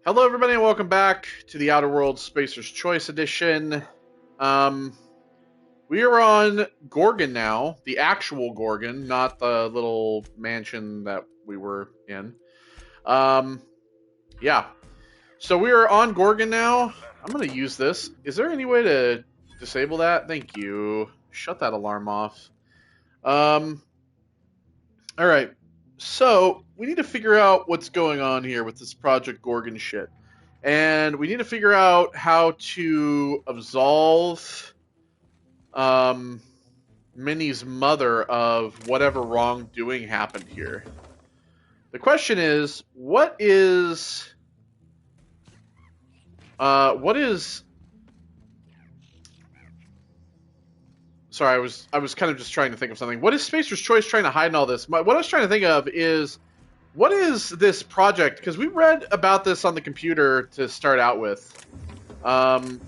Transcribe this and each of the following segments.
Hello, everybody, and welcome back to the Outer Worlds Spacer's Choice Edition. Um, we are on Gorgon now, the actual Gorgon, not the little mansion that we were in. Um, yeah. So we are on Gorgon now. I'm going to use this. Is there any way to disable that? Thank you. Shut that alarm off. All right. So we need to figure out what's going on here with this Project Gorgon shit. And we need to figure out how to absolve Minnie's mother of whatever wrongdoing happened here. The question is, what is sorry, I was kind of just trying to think of something. What is Spacer's Choice trying to hide in all this? What I was trying to think of is, what is this project? Because we read about this on the computer to start out with. And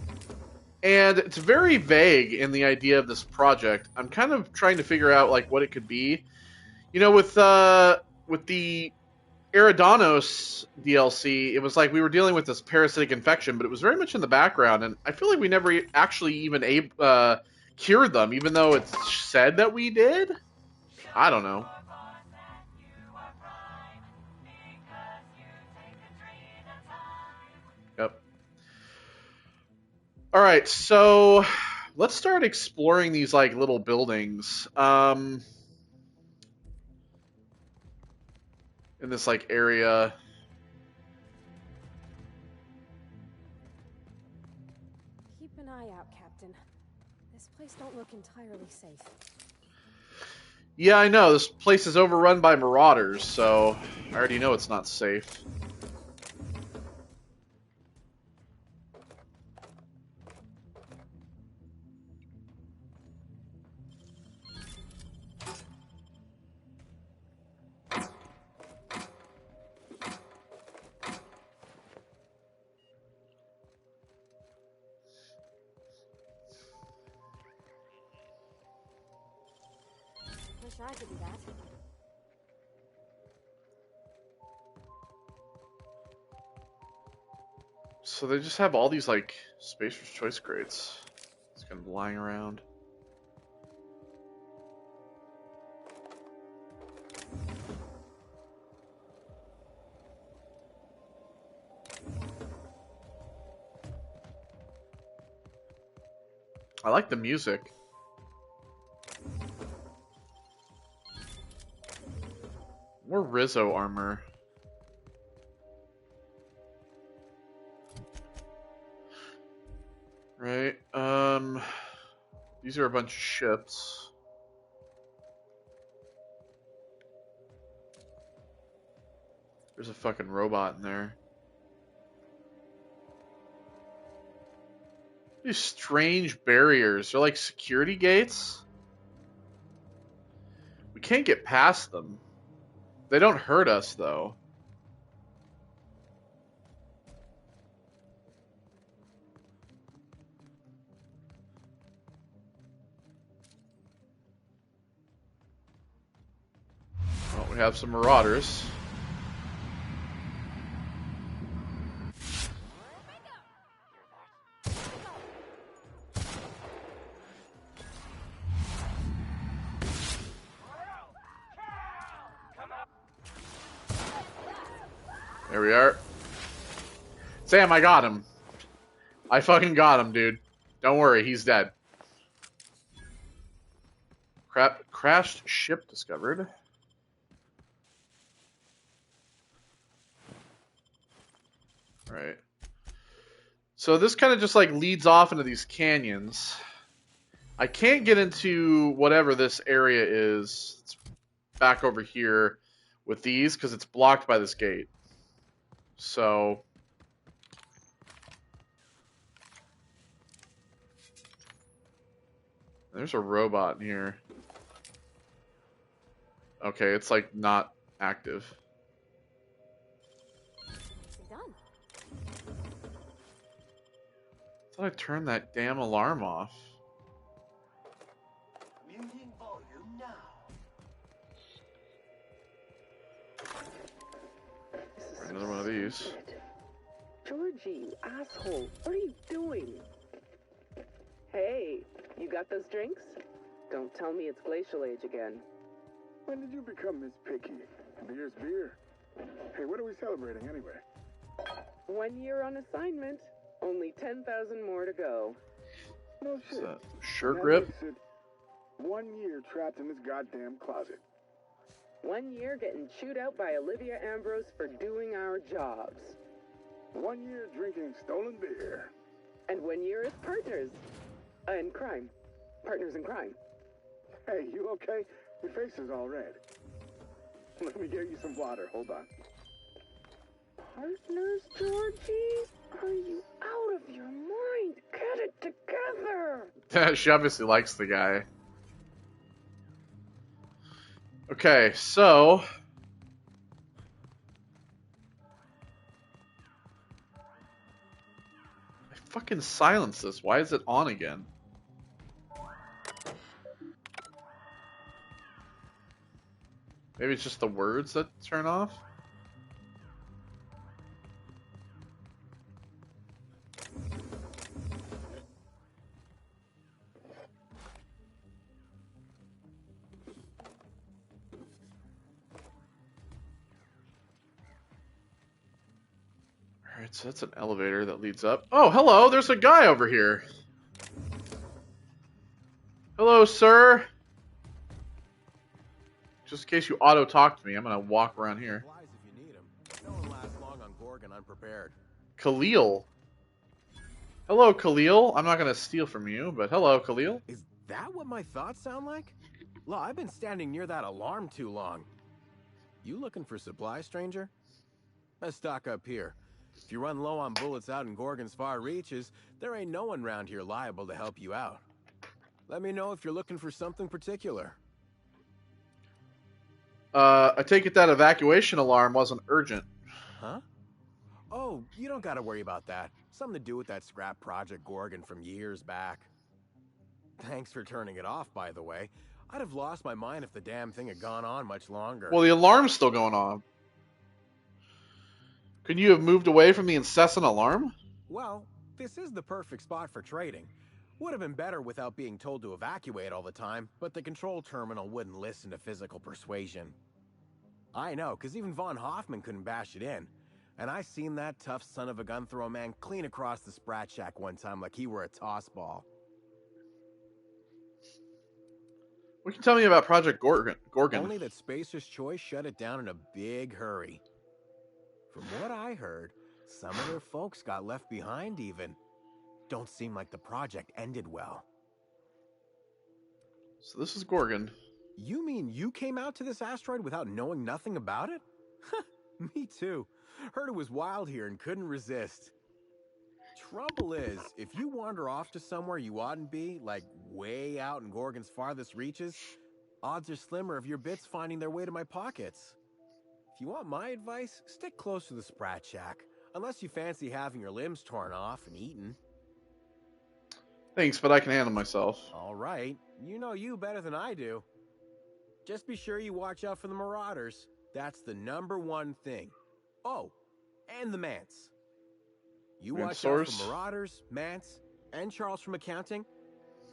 it's very vague in the idea of this project. I'm kind of trying to figure out like what it could be. You know, with the Eridanos DLC, it was like we were dealing with this parasitic infection, but it was very much in the background, and I feel like we never actually even cured them, even though it's said that we did. I don't know. Yep. All right, so let's start exploring these like little buildings. In this like area. Keep an eye out, Captain. This place don't look entirely safe. Yeah, I know. This place is overrun by marauders, so I already know it's not safe. Wish I could do that. So they just have all these like Spacer's Choice crates. It's kind of lying around. I like the music. More Rizzo armor. Right. These are a bunch of ships. There's a fucking robot in there. These strange barriers. They're like security gates. We can't get past them. They don't hurt us, though. Well, we have some marauders. There we are. Sam, I got him. I fucking got him, dude. Don't worry, he's dead. Crashed ship discovered. Right. So this kind of just like leads off into these canyons. I can't get into whatever this area is. It's back over here with these because it's blocked by this gate. So there's a robot in here. Okay, it's like not active. Done. I thought I turned that damn alarm off. Muting volume now. Another one of these. Georgie, you asshole. What are you doing? Hey, you got those drinks? Don't tell me it's Glacial Age again. When did you become this picky? Beer's beer. Hey, what are we celebrating anyway? 1 year on assignment. Only 10,000 more to go. No Is shit. that shirt That grip? makes it 1 year trapped in this goddamn closet. 1 year getting chewed out by Olivia Ambrose for doing our jobs. 1 year drinking stolen beer. And 1 year as partners. In crime. Partners in crime. Hey, you okay? Your face is all red. Let me get you some water. Hold on. Partners, Georgie? Are you out of your mind? Get it together! She obviously likes the guy. Okay, so I fucking silenced this. Why is it on again? Maybe it's just the words that turn off? Alright, so that's an elevator that leads up. Oh, hello, there's a guy over here. Hello, sir. Just in case you auto-talk to me, I'm gonna walk around here. Supplies if you need 'em. No one lasts long on Gorgon unprepared. Khalil. Hello, Khalil. I'm not gonna steal from you, but hello, Khalil. Is that what my thoughts sound like? Look, I've been standing near that alarm too long. You looking for supplies, stranger? Let's stock up here. If you run low on bullets out in Gorgon's far reaches, there ain't no one round here liable to help you out. Let me know if you're looking for something particular. I take it that evacuation alarm wasn't urgent. Huh? Oh, you don't gotta worry about that. Something to do with that scrap Project Gorgon from years back. Thanks for turning it off, by the way. I'd have lost my mind if the damn thing had gone on much longer. Well, the alarm's still going on. Couldn't you have moved away from the incessant alarm? Well, this is the perfect spot for trading. Would have been better without being told to evacuate all the time, but the control terminal wouldn't listen to physical persuasion. I know, because even Von Hoffman couldn't bash it in. And I seen that tough son of a gun throw a man clean across the Sprat Shack one time like he were a toss ball. What can you tell me about Project Gorgon? Only that Spacer's Choice shut it down in a big hurry. From what I heard, some of their folks got left behind even. Don't seem like the project ended well. So this is Gorgon. You mean you came out to this asteroid without knowing nothing about it? Me too. Heard it was wild here and couldn't resist. Trouble is, if you wander off to somewhere you oughtn't be, like way out in Gorgon's farthest reaches, odds are slimmer of your bits finding their way to my pockets. If you want my advice, stick close to the Sprat Shack, unless you fancy having your limbs torn off and eaten. Thanks, but I can handle myself. All right, you know you better than I do. Just be sure you watch out for the Marauders. That's the #1 thing. Oh, and the Mance. You watch out for Marauders, Mance, and Charles from accounting,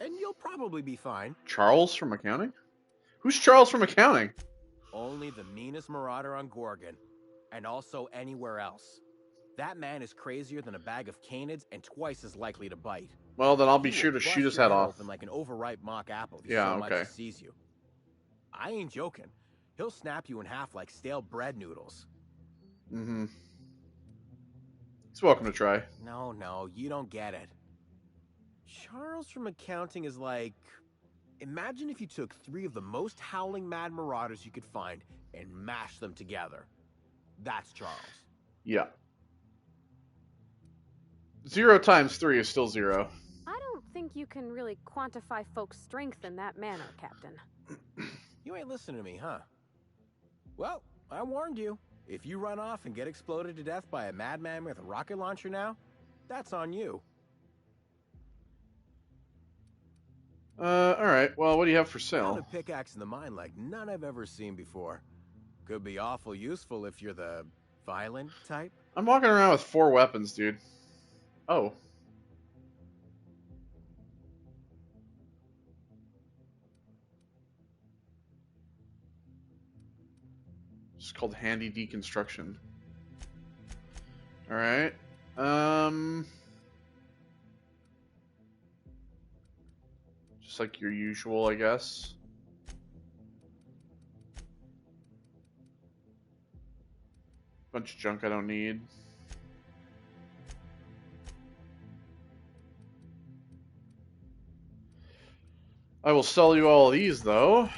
and you'll probably be fine. Charles from accounting? Who's Charles from accounting? Only the meanest Marauder on Gorgon, and also anywhere else. That man is crazier than a bag of canids and twice as likely to bite. Well, then I'll be He sure will to bust shoot his your head off. open like an overripe mock apple if he Yeah, so much okay. as sees you. I ain't joking. He'll snap you in half like stale bread noodles. Mm-hmm. He's welcome to try. No, you don't get it. Charles from accounting is like... Imagine if you took 3 of the most howling mad Marauders you could find and mashed them together. That's Charles. Yeah. 0 times 3 is still 0. I don't think you can really quantify folks' strength in that manner, Captain. You ain't listening to me, huh? Well, I warned you. If you run off and get exploded to death by a madman with a rocket launcher now, that's on you. Alright. Well, what do you have for Found sale? a pickaxe in the mine like none I've ever seen before. Could be awful useful if you're the violent type. I'm walking around with 4 weapons, dude. Oh. It's called handy deconstruction. Alright. Just like your usual, I guess. Bunch of junk I don't need. I will sell you all of these, though.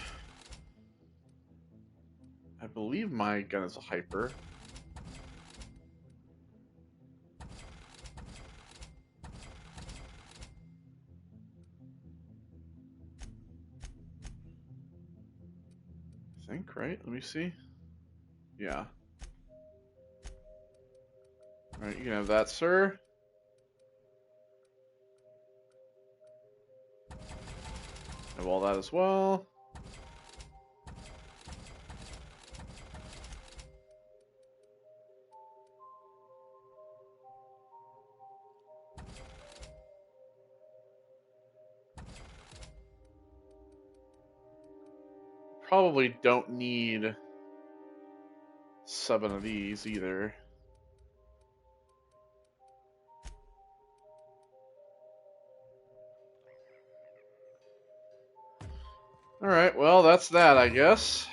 I believe my gun is a hyper. I think, right? Let me see. Yeah. Alright, you can have that, sir. Have all that as well. Probably don't need 7 of these either. Alright, well, that's that, I guess.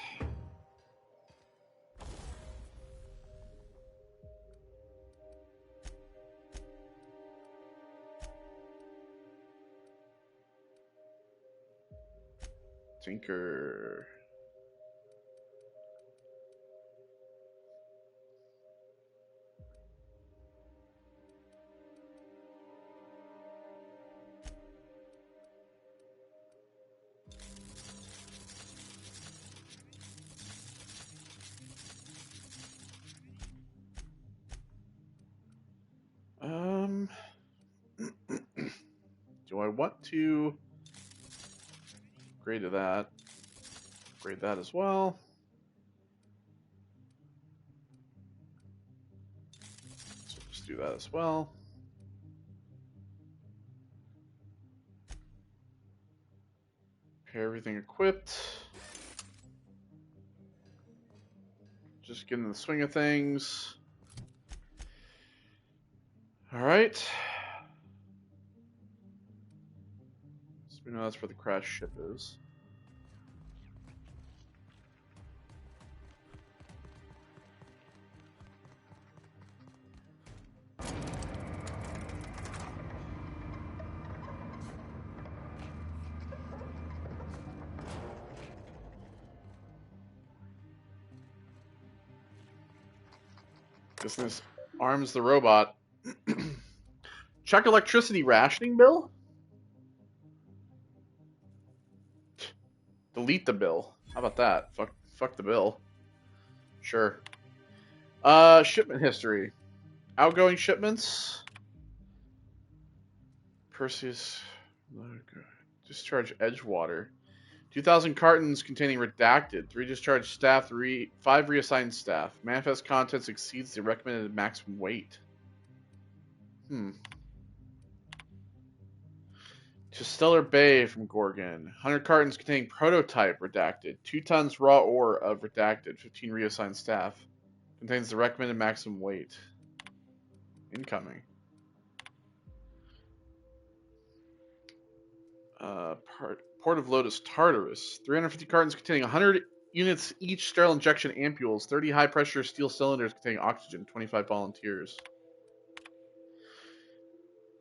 Tinker. Do I want to upgrade to that? Upgrade that as well. So just do that as well. Pair everything equipped. Just get in the swing of things. Alright. So we know that's where the crash ship is. This arms the robot. Check electricity rationing bill? Delete the bill. How about that? Fuck the bill. Sure. Shipment history. Outgoing shipments. Perseus. Discharge Edgewater. 2,000 cartons containing redacted. 3 discharged staff, 5 reassigned staff. Manifest contents exceeds the recommended maximum weight. To Stellar Bay from Gorgon. 100 cartons containing prototype redacted. 2 tons raw ore of redacted. 15 reassigned staff. Contains the recommended maximum weight. Incoming. Port of Lotus Tartarus. 350 cartons containing 100 units each sterile injection ampules. 30 high pressure steel cylinders containing oxygen. 25 volunteers.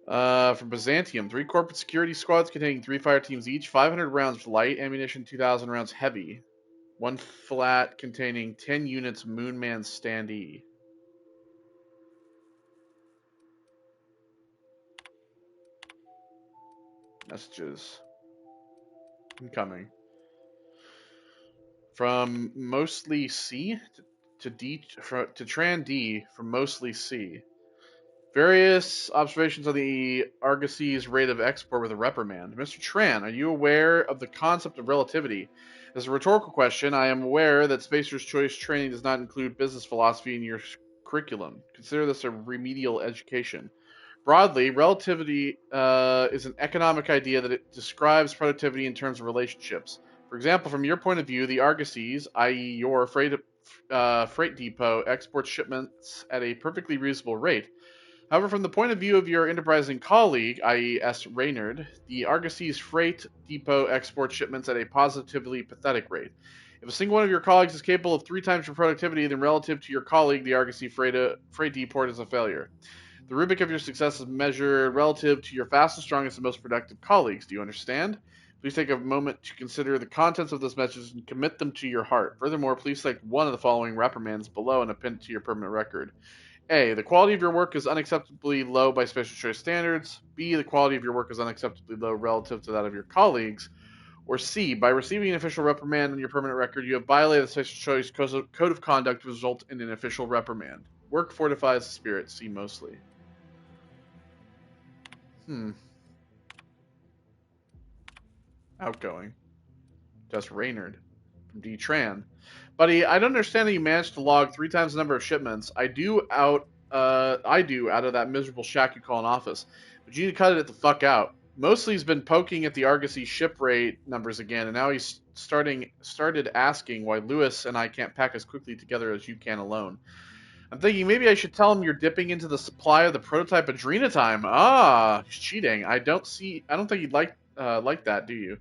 From Byzantium, 3 corporate security squads containing 3 fire teams each, 500 rounds light ammunition, 2,000 rounds heavy. 1 flat containing 10 units Moonman standee. Messages. Incoming. From Mostly C to Tran D from Mostly C. Various observations on the Argosy's rate of export with a reprimand. Mr. Tran, are you aware of the concept of relativity? As a rhetorical question, I am aware that Spacer's Choice training does not include business philosophy, and your curriculum. Consider this a remedial education. Broadly, relativity is an economic idea that it describes productivity in terms of relationships. For example, from your point of view, the Argosies, i.e. your freight depot, exports shipments at a perfectly reasonable rate. However, from the point of view of your enterprising colleague, i.e. S. Reynard, the Argosies freight depot exports shipments at a positively pathetic rate. If a single one of your colleagues is capable of 3 times your productivity, then relative to your colleague, the Argosy freight depot is a failure. The rubric of your success is measured relative to your fastest, strongest, and most productive colleagues. Do you understand? Please take a moment to consider the contents of this message and commit them to your heart. Furthermore, please select one of the following reprimands below and append it to your permanent record. A. The quality of your work is unacceptably low by Special Choice standards. B. The quality of your work is unacceptably low relative to that of your colleagues. Or C. By receiving an official reprimand on your permanent record, you have violated the Special Choice Code of Conduct to result in an official reprimand. Work fortifies the spirit. See mostly. Outgoing. Just Reynard. From D. Tran. Buddy, I don't understand how you managed to log 3 times the number of shipments. I do out of that miserable shack you call an office. But you need to cut it the fuck out. Mostly he's been poking at the Argosy ship rate numbers again, and now he's started asking why Lewis and I can't pack as quickly together as you can alone. I'm thinking maybe I should tell him you're dipping into the supply of the prototype Adrenatime. Ah, he's cheating. I don't think he'd like that, do you?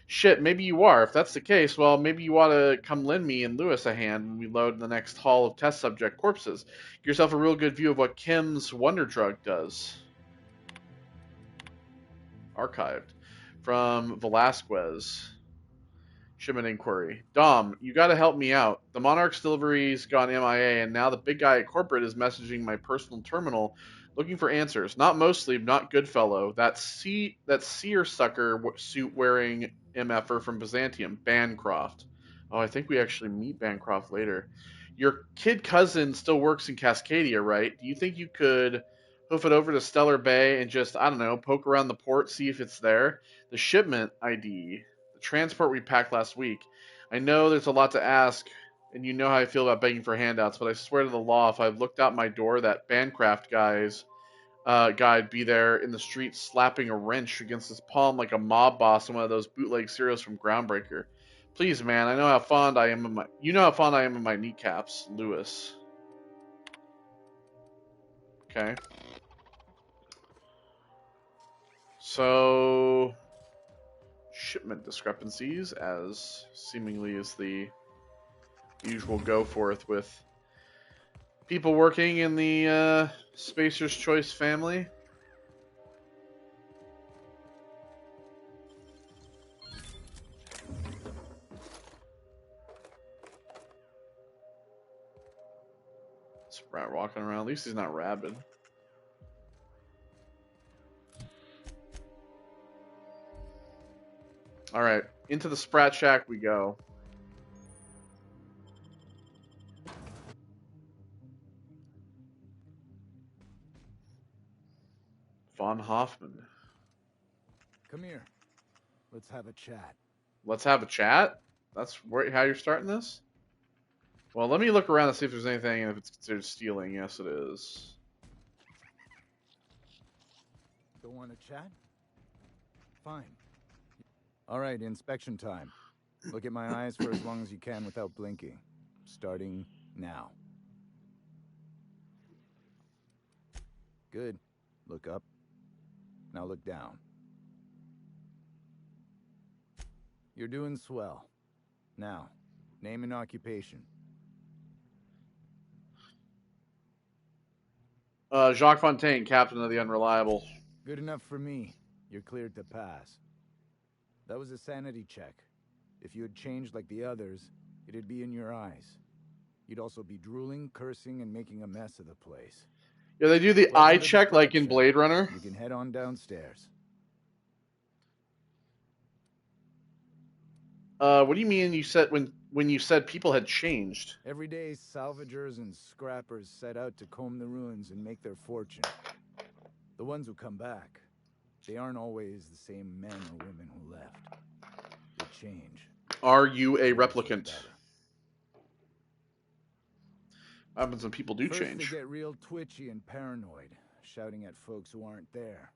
Shit, maybe you are. If that's the case, well, maybe you ought to come lend me and Lewis a hand when we load the next haul of test subject corpses. Give yourself a real good view of what Kim's wonder drug does. Archived. From Velasquez. Shipment inquiry. Dom, you gotta help me out. The Monarch's delivery's gone MIA, and now the big guy at corporate is messaging my personal terminal looking for answers. Not mostly, not Goodfellow. That seersucker suit wearing MFer from Byzantium, Bancroft. Oh, I think we actually meet Bancroft later. Your kid cousin still works in Cascadia, right? Do you think you could hoof it over to Stellar Bay and just, I don't know, poke around the port, see if it's there? The shipment ID, the transport we packed last week. I know there's a lot to ask, and you know how I feel about begging for handouts, but I swear to the law, if I've looked out my door, that Bancroft guy'd be there in the street slapping a wrench against his palm like a mob boss in one of those bootleg serials from Groundbreaker. Please, man, you know how fond I am of my kneecaps, Lewis. Okay. So, shipment discrepancies, as seemingly is the usual go forth with people working in the Spacer's Choice family. Sprat walking around. At least he's not rabid. Alright, into the Sprat Shack we go. Von Hoffman. Come here. Let's have a chat. Let's have a chat? That's how you're starting this? Well, let me look around and see if there's anything, and if it's considered stealing. Yes, it is. Don't want to chat? Fine. All right, inspection time. Look at my eyes for as long as you can without blinking. Starting now. Good. Look up. Now look down. You're doing swell. Now, name and occupation. Jacques Fontaine, captain of the Unreliable. Good enough for me. You're cleared to pass. That was a sanity check. If you had changed like the others, it'd be in your eyes. You'd also be drooling, cursing, and making a mess of the place. Yeah, they do the eye check like in Blade Runner. You can head on downstairs. What do you mean you said when you said people had changed? Every day, salvagers and scrappers set out to comb the ruins and make their fortune. The ones who come back, they aren't always the same men or women who left. They change. Are you a replicant? What happens when people do First, change? they get real twitchy and paranoid, shouting at folks who aren't there.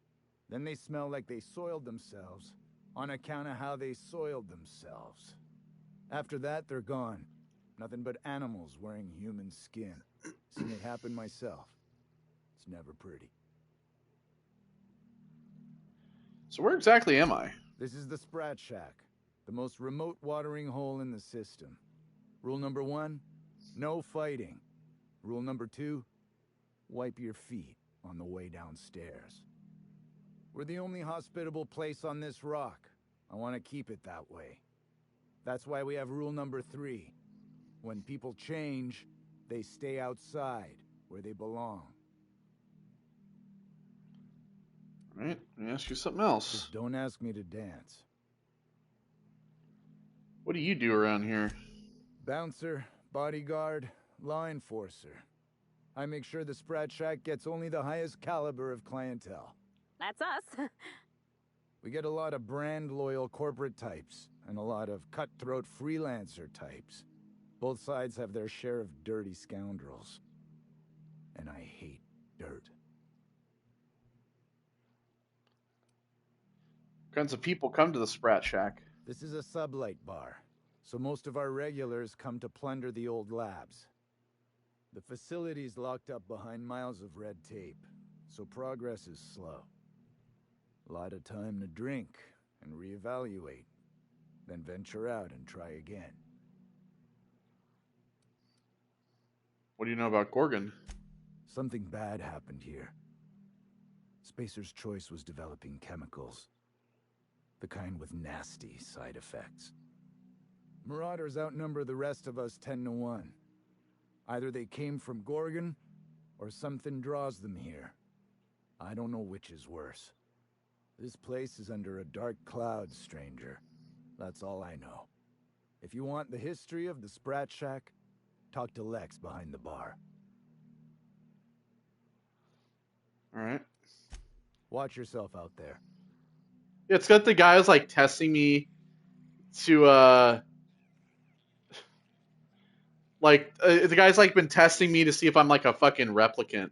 Then they smell like they soiled themselves, on account of how they soiled themselves. After that, they're gone. Nothing but animals wearing human skin. Seen it happen myself. It's never pretty. So where exactly am I? This is the Sprat Shack, the most remote watering hole in the system. Rule number 1, no fighting. Rule number 2, wipe your feet on the way downstairs. We're the only hospitable place on this rock. I want to keep it that way. That's why we have rule number 3. When people change, they stay outside, where they belong. All right, let me ask you something else. Just don't ask me to dance. What do you do around here? Bouncer, bodyguard, law enforcer. I make sure the Sprat Shack gets only the highest caliber of clientele. That's us. We get a lot of brand-loyal corporate types, and a lot of cutthroat freelancer types. Both sides have their share of dirty scoundrels. And I hate dirt. What kinds of people come to the Sprat Shack? This is a sublight bar, so most of our regulars come to plunder the old labs. The facility's locked up behind miles of red tape, so progress is slow. A lot of time to drink and reevaluate, then venture out and try again. What do you know about Gorgon? Something bad happened here. Spacer's Choice was developing chemicals. The kind with nasty side effects. Marauders outnumber the rest of us 10 to 1. Either they came from Gorgon, or something draws them here. I don't know which is worse. This place is under a dark cloud, stranger. That's all I know. If you want the history of the Sprat Shack, talk to Lex behind the bar. All right. Watch yourself out there. It's got the guys like testing me to the guy's like been testing me to see if I'm like a fucking replicant.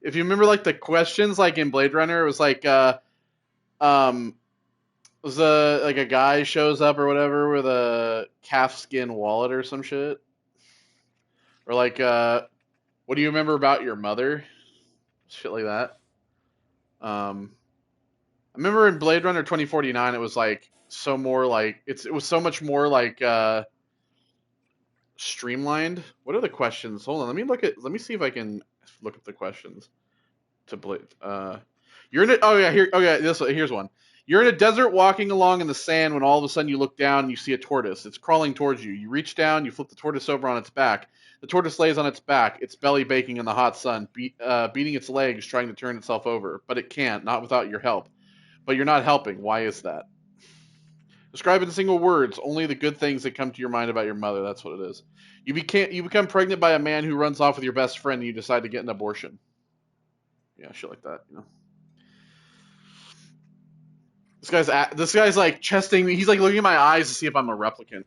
If you remember like the questions like in Blade Runner, it was like was like a guy shows up or whatever with a calfskin wallet or some shit, or like what do you remember about your mother? Shit like that. I remember in Blade Runner 2049, it was like so more like it was so much more like streamlined. What are the questions? Hold on, let me see if I can look at the questions to Blade. You're in it. Oh yeah, here's one. You're in a desert walking along in the sand when all of a sudden you look down and you see a tortoise. It's crawling towards you. You reach down, you flip the tortoise over on its back. The tortoise lays on its back, its belly baking in the hot sun, beating its legs, trying to turn itself over. But it can't, not without your help. But you're not helping. Why is that? Describe in single words only the good things that come to your mind about your mother. That's what it is. You become pregnant by a man who runs off with your best friend and you decide to get an abortion. Yeah, shit like that, you know. This guy's like chesting me. He's like looking at my eyes to see if I'm a replicant.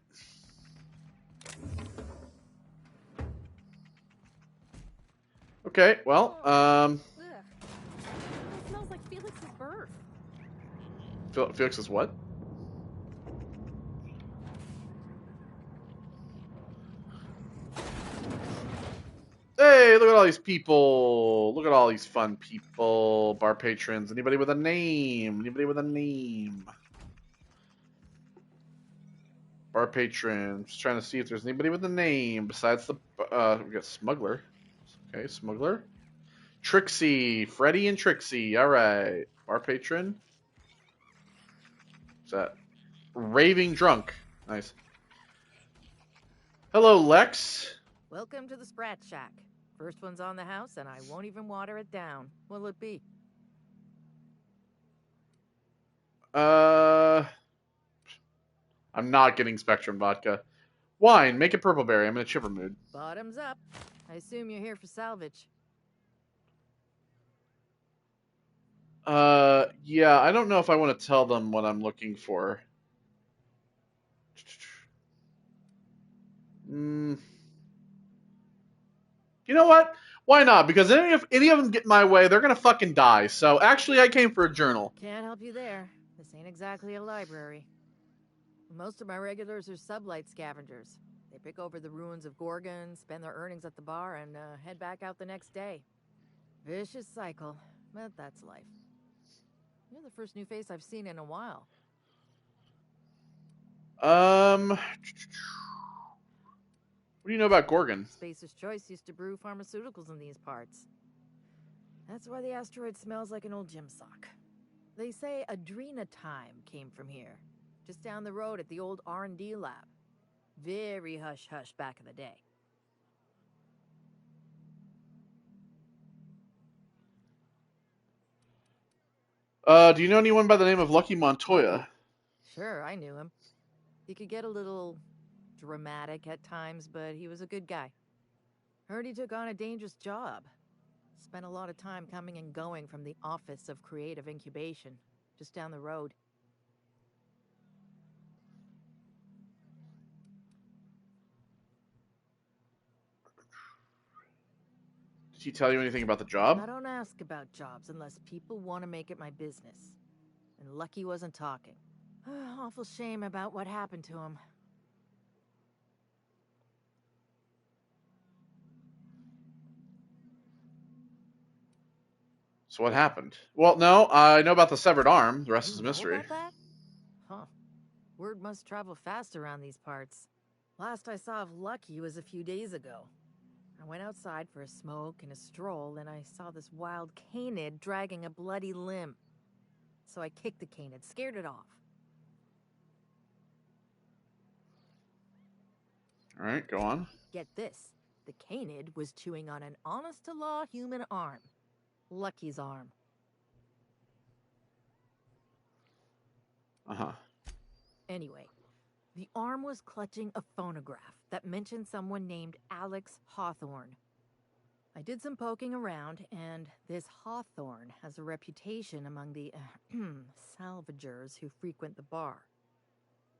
Okay, well, Ugh. It smells like Felix's birth. Felix is what? Hey, look at all these people. Look at all these fun people. Bar patrons. Anybody with a name? Anybody with a name? Bar patron. Just trying to see if there's anybody with a name besides the we got Smuggler. Okay, Smuggler. Trixie. Freddy and Trixie. Alright. Bar patron. What's that? Raving Drunk. Nice. Hello, Lex. Welcome to the Sprat Shack. First one's on the house, and I won't even water it down. What'll it be? I'm not getting Spectrum vodka. Wine. Make it purple berry. I'm in a chipper mood. Bottoms up. I assume you're here for salvage. Yeah, I don't know if I want to tell them what I'm looking for. You know what? Why not? Because if any of them get in my way, they're gonna fucking die. So actually, I came for a journal. Can't help you there. This ain't exactly a library. Most of my regulars are sublight scavengers. They pick over the ruins of Gorgon, spend their earnings at the bar, and head back out the next day. Vicious cycle, but that's life. You're the first new face I've seen in a while. What do you know about Gorgon? Spacer's Choice used to brew pharmaceuticals in these parts. That's why the asteroid smells like an old gym sock. They say Adrenatime came from here, just down the road at the old R&D lab. Very hush-hush back in the day. Do you know anyone by the name of Lucky Montoya? Sure, I knew him. He could get a little dramatic at times, but he was a good guy. Heard he took on a dangerous job. Spent a lot of time coming and going from the Office of Creative Incubation, just down the road. Did he tell you anything about the job? I don't ask about jobs unless people want to make it my business. And Lucky wasn't talking. Awful shame about what happened to him. So what happened? Well, no, I know about the severed arm. The rest is a You know mystery. about that? Huh. Word must travel fast around these parts. Last I saw of Lucky was a few days ago. I went outside for a smoke and a stroll, and I saw this wild canid dragging a bloody limb. So I kicked the canid, scared it off. All right, go on. Get this. The canid was chewing on an honest-to-law human arm. Lucky's arm. Uh-huh. Anyway, the arm was clutching a phonograph that mentioned someone named Alex Hawthorne. I did some poking around, and this Hawthorne has a reputation among the salvagers who frequent the bar.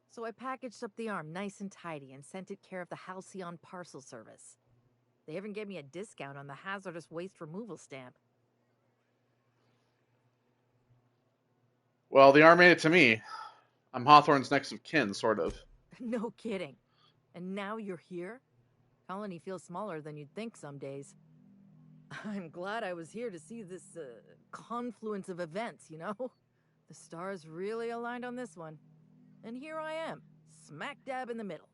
So I packaged up the arm nice and tidy and sent it care of the Halcyon Parcel Service. They even gave me a discount on the hazardous waste removal stamp. Well, the arm made it to me. I'm Hawthorne's next of kin, sort of. No kidding. And now you're here? Colony feels smaller than you'd think some days. I'm glad I was here to see this confluence of events, you know? The stars really aligned on this one. And here I am, smack dab in the middle.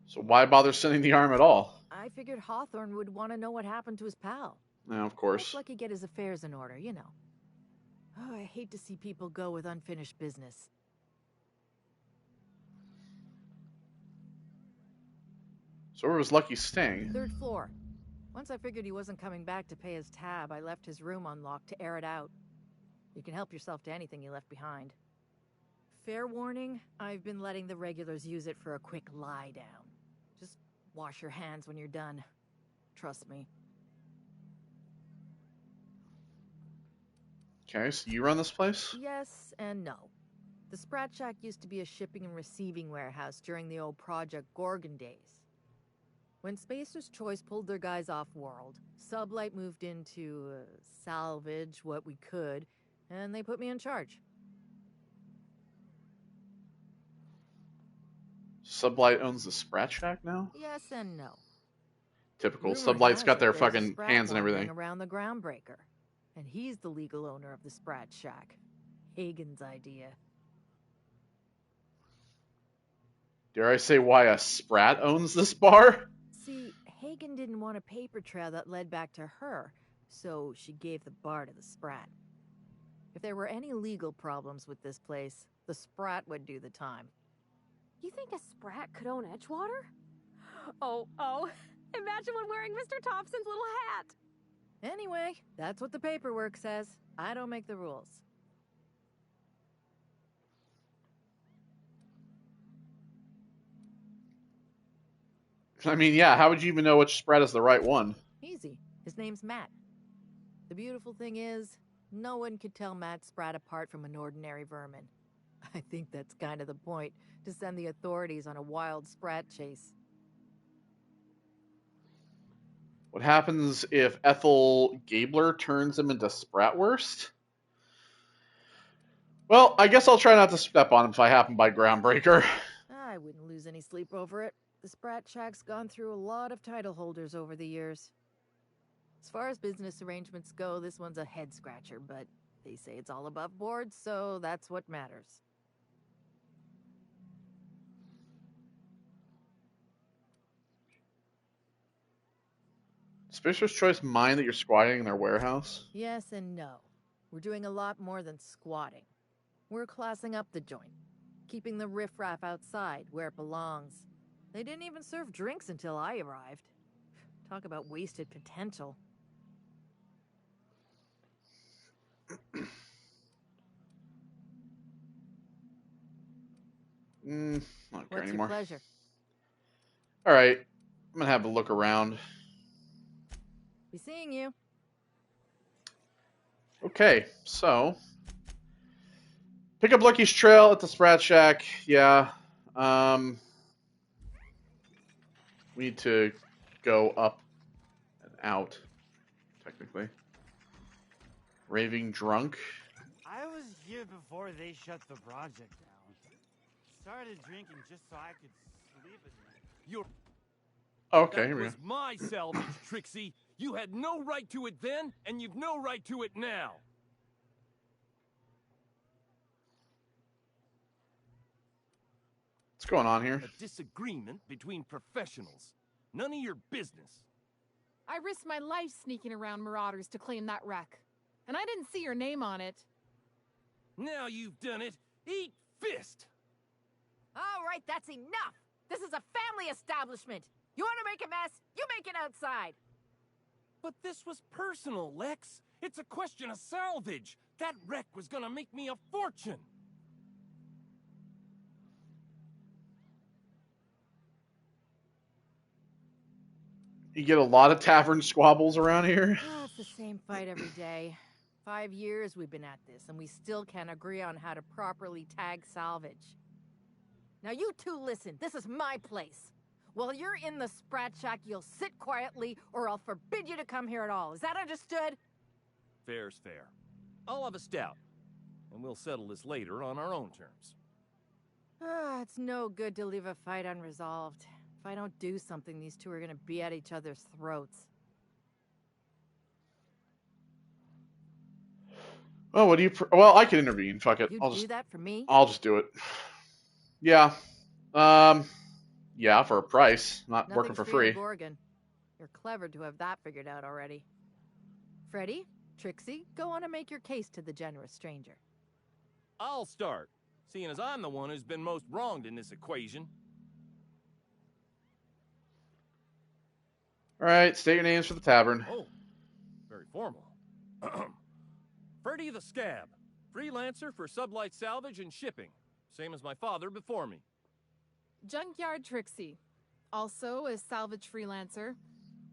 So why bother sending the arm at all? I figured Hawthorne would want to know what happened to his pal. No, of course. Let Lucky get his affairs in order, you know. Oh, I hate to see people go with unfinished business. So where was Lucky staying? 3rd floor. Once I figured he wasn't coming back to pay his tab, I left his room unlocked to air it out. You can help yourself to anything you left behind. Fair warning, I've been letting the regulars use it for a quick lie down. Just wash your hands when you're done. Trust me. Okay, so you run this place? Yes and no. The Sprat Shack used to be a shipping and receiving warehouse during the old Project Gorgon days. When Spacer's Choice pulled their guys off-world, Sublight moved in to salvage what we could, and they put me in charge. Sublight owns the Sprat Shack now? Yes and no. Typical. Rumor Sublight's has got it their there's a fucking Sprat hands and wandering everything. around the Groundbreaker, and he's the legal owner of the Sprat Shack. Hagen's idea. Dare I say why a Sprat owns this bar? See, Hagen didn't want a paper trail that led back to her, so she gave the bar to the Sprat. If there were any legal problems with this place, the Sprat would do the time. You think a Sprat could own Edgewater? Oh, imagine one wearing Mr. Thompson's little hat! Anyway, that's what the paperwork says. I don't make the rules. I mean, yeah, how would you even know which Sprat is the right one? Easy. His name's Matt. The beautiful thing is, no one could tell Matt Sprat apart from an ordinary vermin. I think that's kind of the point, to send the authorities on a wild Sprat chase. What happens if Ethel Gabler turns him into Spratwurst? Well, I guess I'll try not to step on him if I happen by Groundbreaker. I wouldn't lose any sleep over it. The Sprat Shack's gone through a lot of title holders over the years. As far as business arrangements go, this one's a head scratcher, but they say it's all above board, so that's what matters. Spacer's Choice mind that you're squatting in their warehouse? Yes and no. We're doing a lot more than squatting. We're classing up the joint, keeping the riffraff outside where it belongs. They didn't even serve drinks until I arrived. Talk about wasted potential. Not care What's anymore. your pleasure? All right, I'm gonna have a look around. Be seeing you. Okay, so pick up Lucky's trail at the Sprat Shack. Yeah. We need to go up and out, technically. Raving drunk. I was here before they shut the project down. Started drinking just so I could sleep at night. You're Okay, that here we was go. my salvage, Trixie. You had no right to it then, and you've no right to it now. What's going on here? A disagreement between professionals. None of your business. I risked my life sneaking around Marauders to claim that wreck. And I didn't see your name on it. Now you've done it. Eat fist! All right, that's enough! This is a family establishment! You want to make a mess? You make it outside! But this was personal, Lex. It's a question of salvage. That wreck was gonna make me a fortune. You get a lot of tavern squabbles around here. Oh, it's the same fight every day. 5 years we've been at this, and we still can't agree on how to properly tag salvage. Now you two listen, this is my place. While you're in the Sprat Shack, you'll sit quietly, or I'll forbid you to come here at all. Is that understood? Fair's fair. I'll have a stout, and we'll settle this later on our own terms. It's no good to leave a fight unresolved. If I don't do something, these two are gonna be at each other's throats. Oh, what do you? Well, I can intervene. Fuck it. You'd I'll do just. that for me? I'll just do it. Yeah. Yeah, for a price. Not working Nothing's for free free. in Gorgon. You're clever to have that figured out already. Freddy, Trixie, go on and make your case to the generous stranger. I'll start, seeing as I'm the one who's been most wronged in this equation. All right, state your names for the tavern. Oh, very formal. Freddy the Scab, freelancer for sublight salvage and shipping, same as my father before me. Junkyard Trixie. Also a salvage freelancer.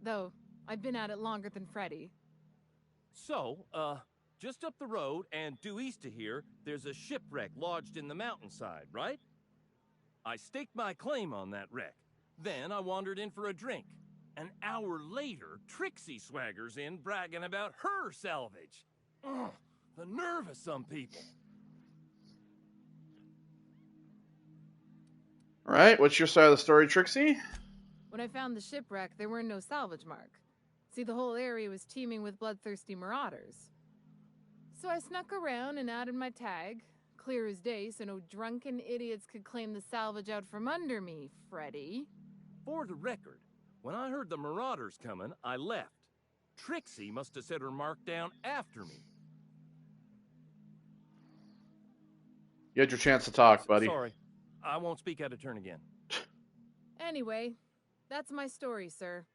Though, I've been at it longer than Freddy. So, just up the road and due east of here, there's a shipwreck lodged in the mountainside, right? I staked my claim on that wreck. Then I wandered in for a drink. An hour later, Trixie swaggers in bragging about her salvage. Ugh, the nerve of some people. All right, what's your side of the story, Trixie? When I found the shipwreck, there were no salvage mark. See, the whole area was teeming with bloodthirsty marauders. So I snuck around and added my tag, clear as day, so no drunken idiots could claim the salvage out from under me, Freddy. For the record, when I heard the marauders coming, I left. Trixie must have set her mark down after me. You had your chance to talk, buddy. Sorry, I won't speak out of turn again. Anyway, that's my story, sir.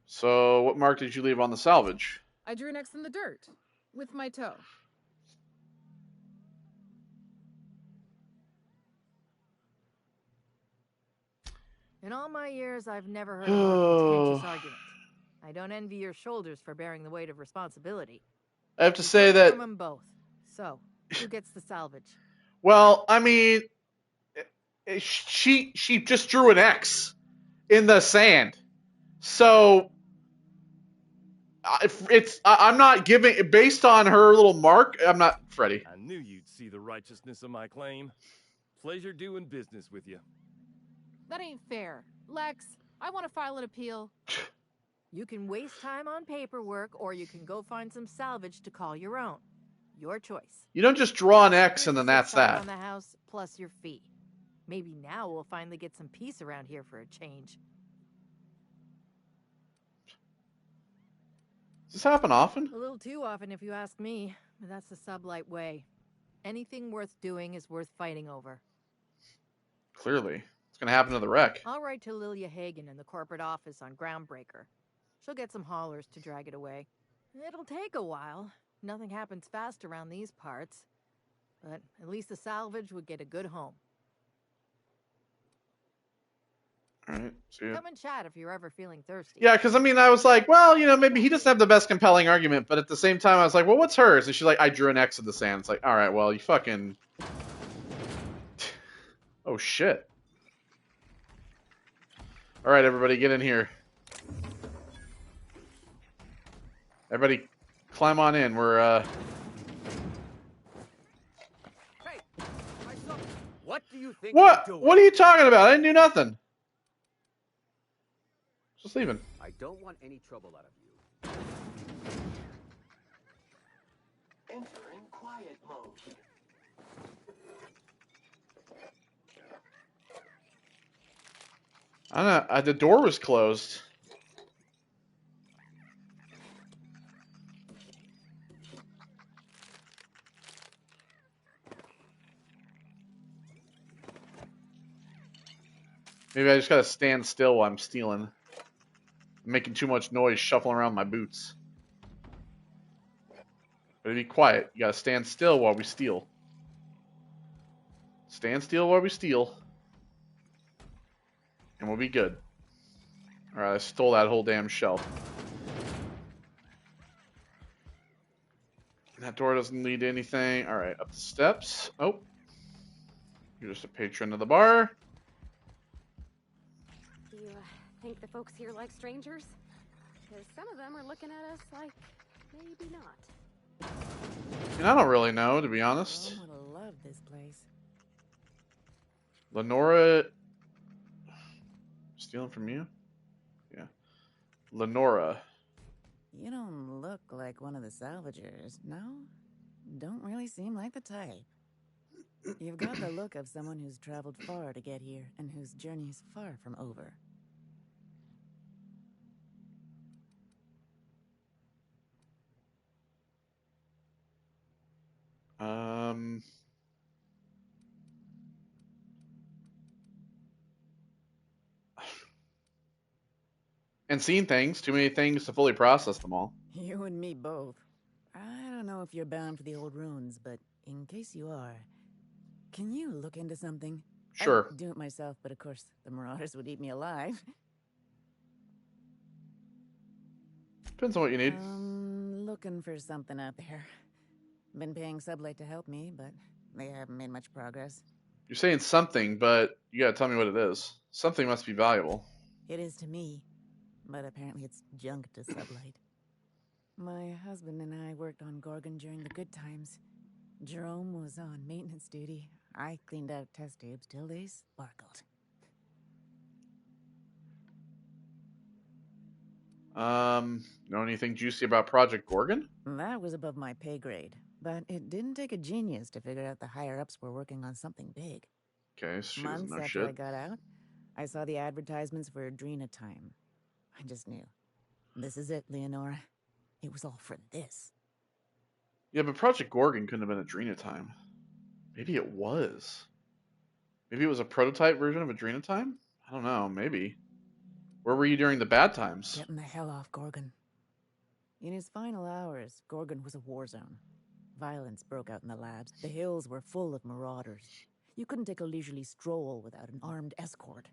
So, what mark did you leave on the salvage? I drew an X in the dirt, with my toe. In all my years, I've never heard a more contentious argument. I don't envy your shoulders for bearing the weight of responsibility. I have to say that. From them both. So, who gets the salvage? Well, I mean, she just drew an X in the sand. So I'm not giving based on her little mark. I'm not Freddy. I knew you'd see the righteousness of my claim. Pleasure doing business with you. That ain't fair. Lex, I want to file an appeal. You can waste time on paperwork, or you can go find some salvage to call your own. Your choice. You don't just draw an X and then that's that. On the house plus your fee. Maybe now we'll finally get some peace around here for a change. Does this happen often? A little too often, if you ask me. But that's the sublight way. Anything worth doing is worth fighting over. Clearly. It's going to happen to the wreck. I'll write to Lilia Hagen in the corporate office on Groundbreaker. She'll get some haulers to drag it away. It'll take a while. Nothing happens fast around these parts. But at least the salvage would get a good home. Alright, see ya. Come and chat if you're ever feeling thirsty. Yeah, because I mean, I was like, well, you know, maybe he doesn't have the best compelling argument, but at the same time, I was like, well, what's hers? And she's like, I drew an X in the sand. It's like, alright, well, you fucking... Oh, shit. Alright, everybody, get in here. Everybody, climb on in. We're, Hey, what do you think What? you're doing? What are you talking about? I didn't do nothing. Just leaving. I don't want any trouble out of you. Enter in quiet mode. I don't know. The door was closed. Maybe I just gotta stand still while I'm stealing. I'm making too much noise shuffling around my boots. Better be quiet. You gotta stand still while we steal. Stand still while we steal. And we'll be good. Alright, I stole that whole damn shelf. That door doesn't lead to anything. Alright, up the steps. Oh. You're just a patron of the bar. Do you think the folks here like strangers? Because some of them are looking at us like maybe not. And I don't really know, to be honest. I love this place. Lenora... Stealing from you? Yeah. Lenora. You don't look like one of the salvagers, no? Don't really seem like the type. You've got the look of someone who's traveled far to get here, and whose journey's far from over. And seen things. Too many things to fully process them all. You and me both. I don't know if you're bound for the old ruins, but in case you are, can you look into something? Sure. I'd do it myself, but of course, the Marauders would eat me alive. Depends on what you need. Looking for something out there. Been paying Sublight to help me, but they haven't made much progress. You're saying something, but you gotta tell me what it is. Something must be valuable. It is to me, but apparently it's junk to Sublight. My husband and I worked on Gorgon during the good times. Jerome was on maintenance duty. I cleaned out test tubes till they sparkled. Know anything juicy about Project Gorgon? That was above my pay grade, but it didn't take a genius to figure out the higher-ups were working on something big. Okay, so she doesn't Months know after shit. I got out, I saw the advertisements for Adrena Time. I just knew. This is it, Leonora. It was all for this. Yeah, but Project Gorgon couldn't have been Adrena Time. Maybe it was. Maybe it was a prototype version of Adrena Time? I don't know, maybe. Where were you during the bad times? Getting the hell off Gorgon. In his final hours, Gorgon was a war zone. Violence broke out in the labs. The hills were full of marauders. You couldn't take a leisurely stroll without an armed escort.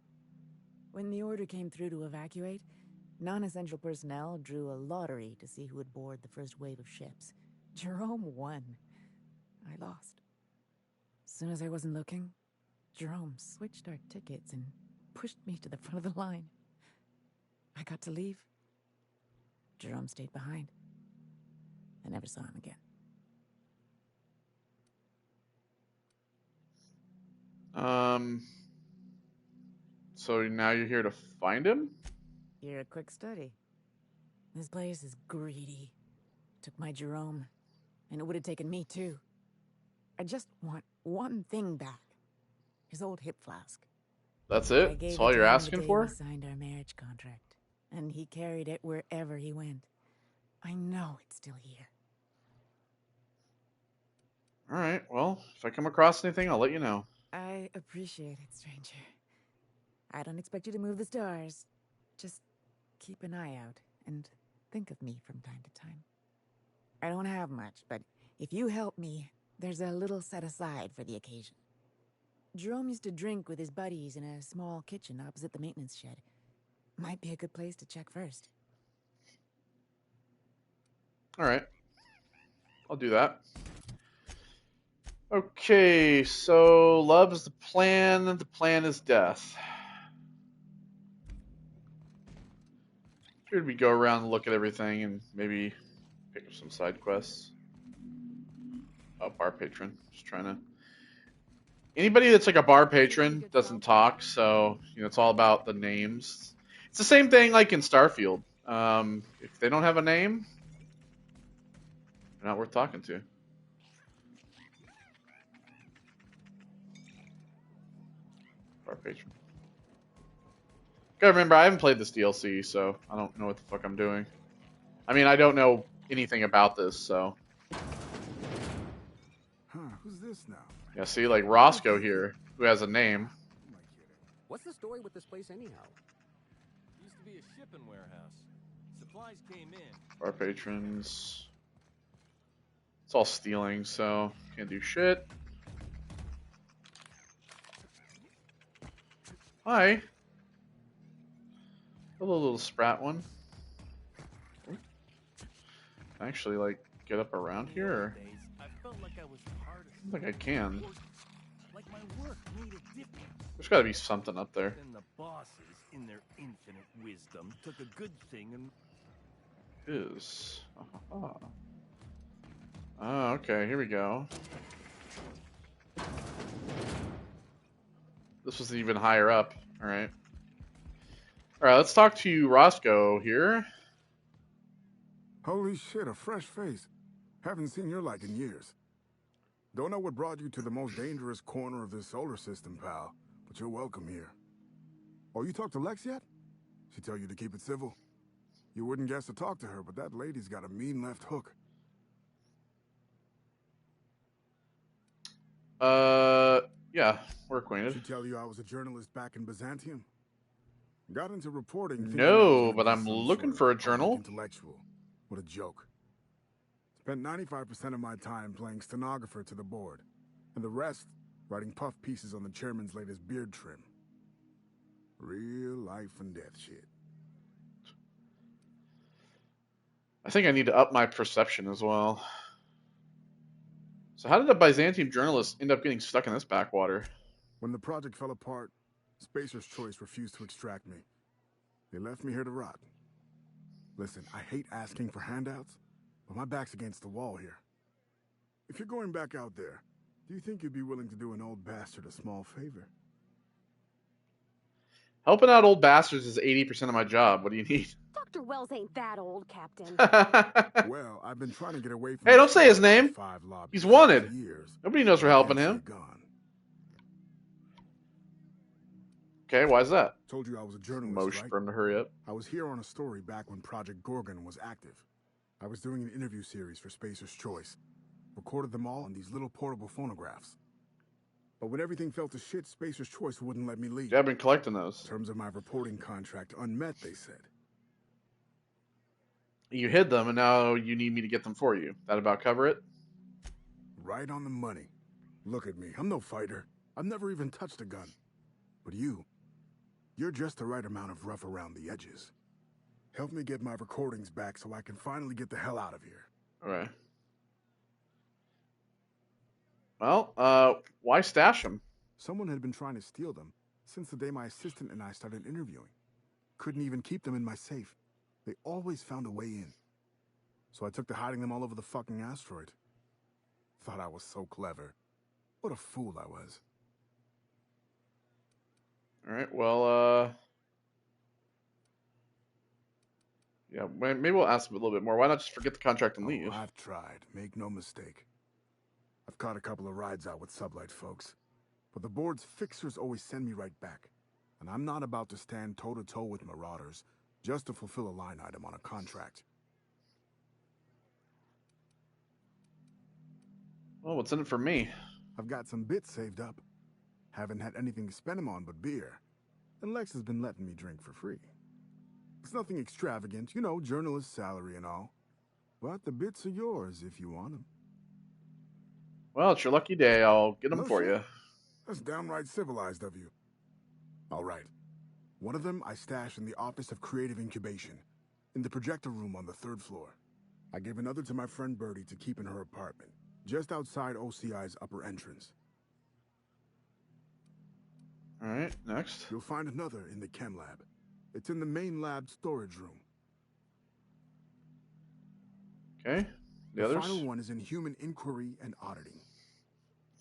When the order came through to evacuate, non-essential personnel drew a lottery to see who would board the first wave of ships. Jerome won. I lost. As soon as I wasn't looking, Jerome switched our tickets and pushed me to the front of the line. I got to leave. Jerome stayed behind. I never saw him again. So now you're here to find him? You're a quick study. This place is greedy. Took my Jerome, and it would have taken me too. I just want one thing back. His old hip flask. That's it? That's all you're asking for? We signed our marriage contract, and he carried it wherever he went. I know it's still here. Alright, well, if I come across anything, I'll let you know. I appreciate it, stranger. I don't expect you to move the stars. Just keep an eye out and think of me from time to time. I don't have much, but if you help me, there's a little set aside for the occasion. Jerome used to drink with his buddies in a small kitchen opposite the maintenance shed. Might be a good place to check first. Alright. I'll do that. Okay, so love is the plan. The plan is death. Should we go around and look at everything and maybe pick up some side quests? Oh, bar patron. Just trying to... Anybody that's like a bar patron doesn't talk, so you know it's all about the names. It's the same thing like in Starfield. If they don't have a name, they're not worth talking to. Bar patron. Gotta remember, I haven't played this DLC, so I don't know what the fuck I'm doing. I mean, I don't know anything about this, so... Huh, who's this now? Yeah, see, like Roscoe here, who has a name. What's the story with this place anyhow? Used to be a shipping warehouse. Supplies came in. Bar patrons. It's all stealing, so can't do shit. Hi. Hello, little sprat one. Can I actually, like, get up around here? Or... I felt like I was part of I don't think I can. like my work made a difference. There's gotta be something up there. Then the bosses, in their infinite wisdom, took a good thing and Is. Oh, okay, here we go. This was even higher up. Alright. Alright, let's talk to Roscoe here. Holy shit, a fresh face. Haven't seen your like in years. Don't know what brought you to the most dangerous corner of this solar system, pal, but you're welcome here. Oh, you talked to Lex yet? She tell you to keep it civil? You wouldn't guess to talk to her, but that lady's got a mean left hook. Yeah, we're acquainted. She tell you I was a journalist back in Byzantium? Got into reporting. No, but I'm looking for a journal. Intellectual. What a joke. Spent 95% of my time playing stenographer to the board, and the rest writing puff pieces on the chairman's latest beard trim. Real life and death shit. I think I need to up my perception as well. So how did a Byzantium journalist end up getting stuck in this backwater? When the project fell apart, Spacer's Choice refused to extract me. They left me here to rot. Listen, I hate asking for handouts, but my back's against the wall here. If you're going back out there, do you think you'd be willing to do an old bastard a small favor? Helping out old bastards is 80% of my job. What do you need? Dr. Wells ain't that old, Captain. Well, I've been trying to get away from... Hey, don't say his name. He's wanted. Nobody knows we're helping him. Okay, why is that? Told you I was a journalist, Motion right? for him to hurry up. I was here on a story back when Project Gorgon was active. I was doing an interview series for Spacer's Choice. Recorded them all on these little portable phonographs. But when everything fell to shit, Spacer's Choice wouldn't let me leave. Yeah, I've been collecting those. Terms of my reporting contract unmet, they said. You hid them, and now you need me to get them for you. That about cover it? Right on the money. Look at me. I'm no fighter. I've never even touched a gun. But you're just the right amount of rough around the edges. Help me get my recordings back so I can finally get the hell out of here. Alright. Well, why stash them? Someone had been trying to steal them since the day my assistant and I started interviewing. Couldn't even keep them in my safe. They always found a way in. So I took to hiding them all over the fucking asteroid. Thought I was so clever. What a fool I was. Alright, well, yeah, maybe we'll ask him a little bit more. Why not just forget the contract and leave? I've tried. Make no mistake. I've caught a couple of rides out with Sublight folks. But the board's fixers always send me right back. And I'm not about to stand toe-to-toe with Marauders just to fulfill a line item on a contract. Well, what's in it for me? I've got some bits saved up. Haven't had anything to spend them on but beer. And Lex has been letting me drink for free. It's nothing extravagant, you know, journalist salary and all. But the bits are yours if you want them. Well, it's your lucky day. I'll get them for you. That's downright civilized of you. All right. One of them I stashed in the Office of Creative Incubation, in the projector room on the 3rd floor. I gave another to my friend Birdie to keep in her apartment, just outside OCI's upper entrance. All right, next. You'll find another in the chem lab. It's in the main lab storage room. Okay, the others? Final one is in human inquiry and auditing.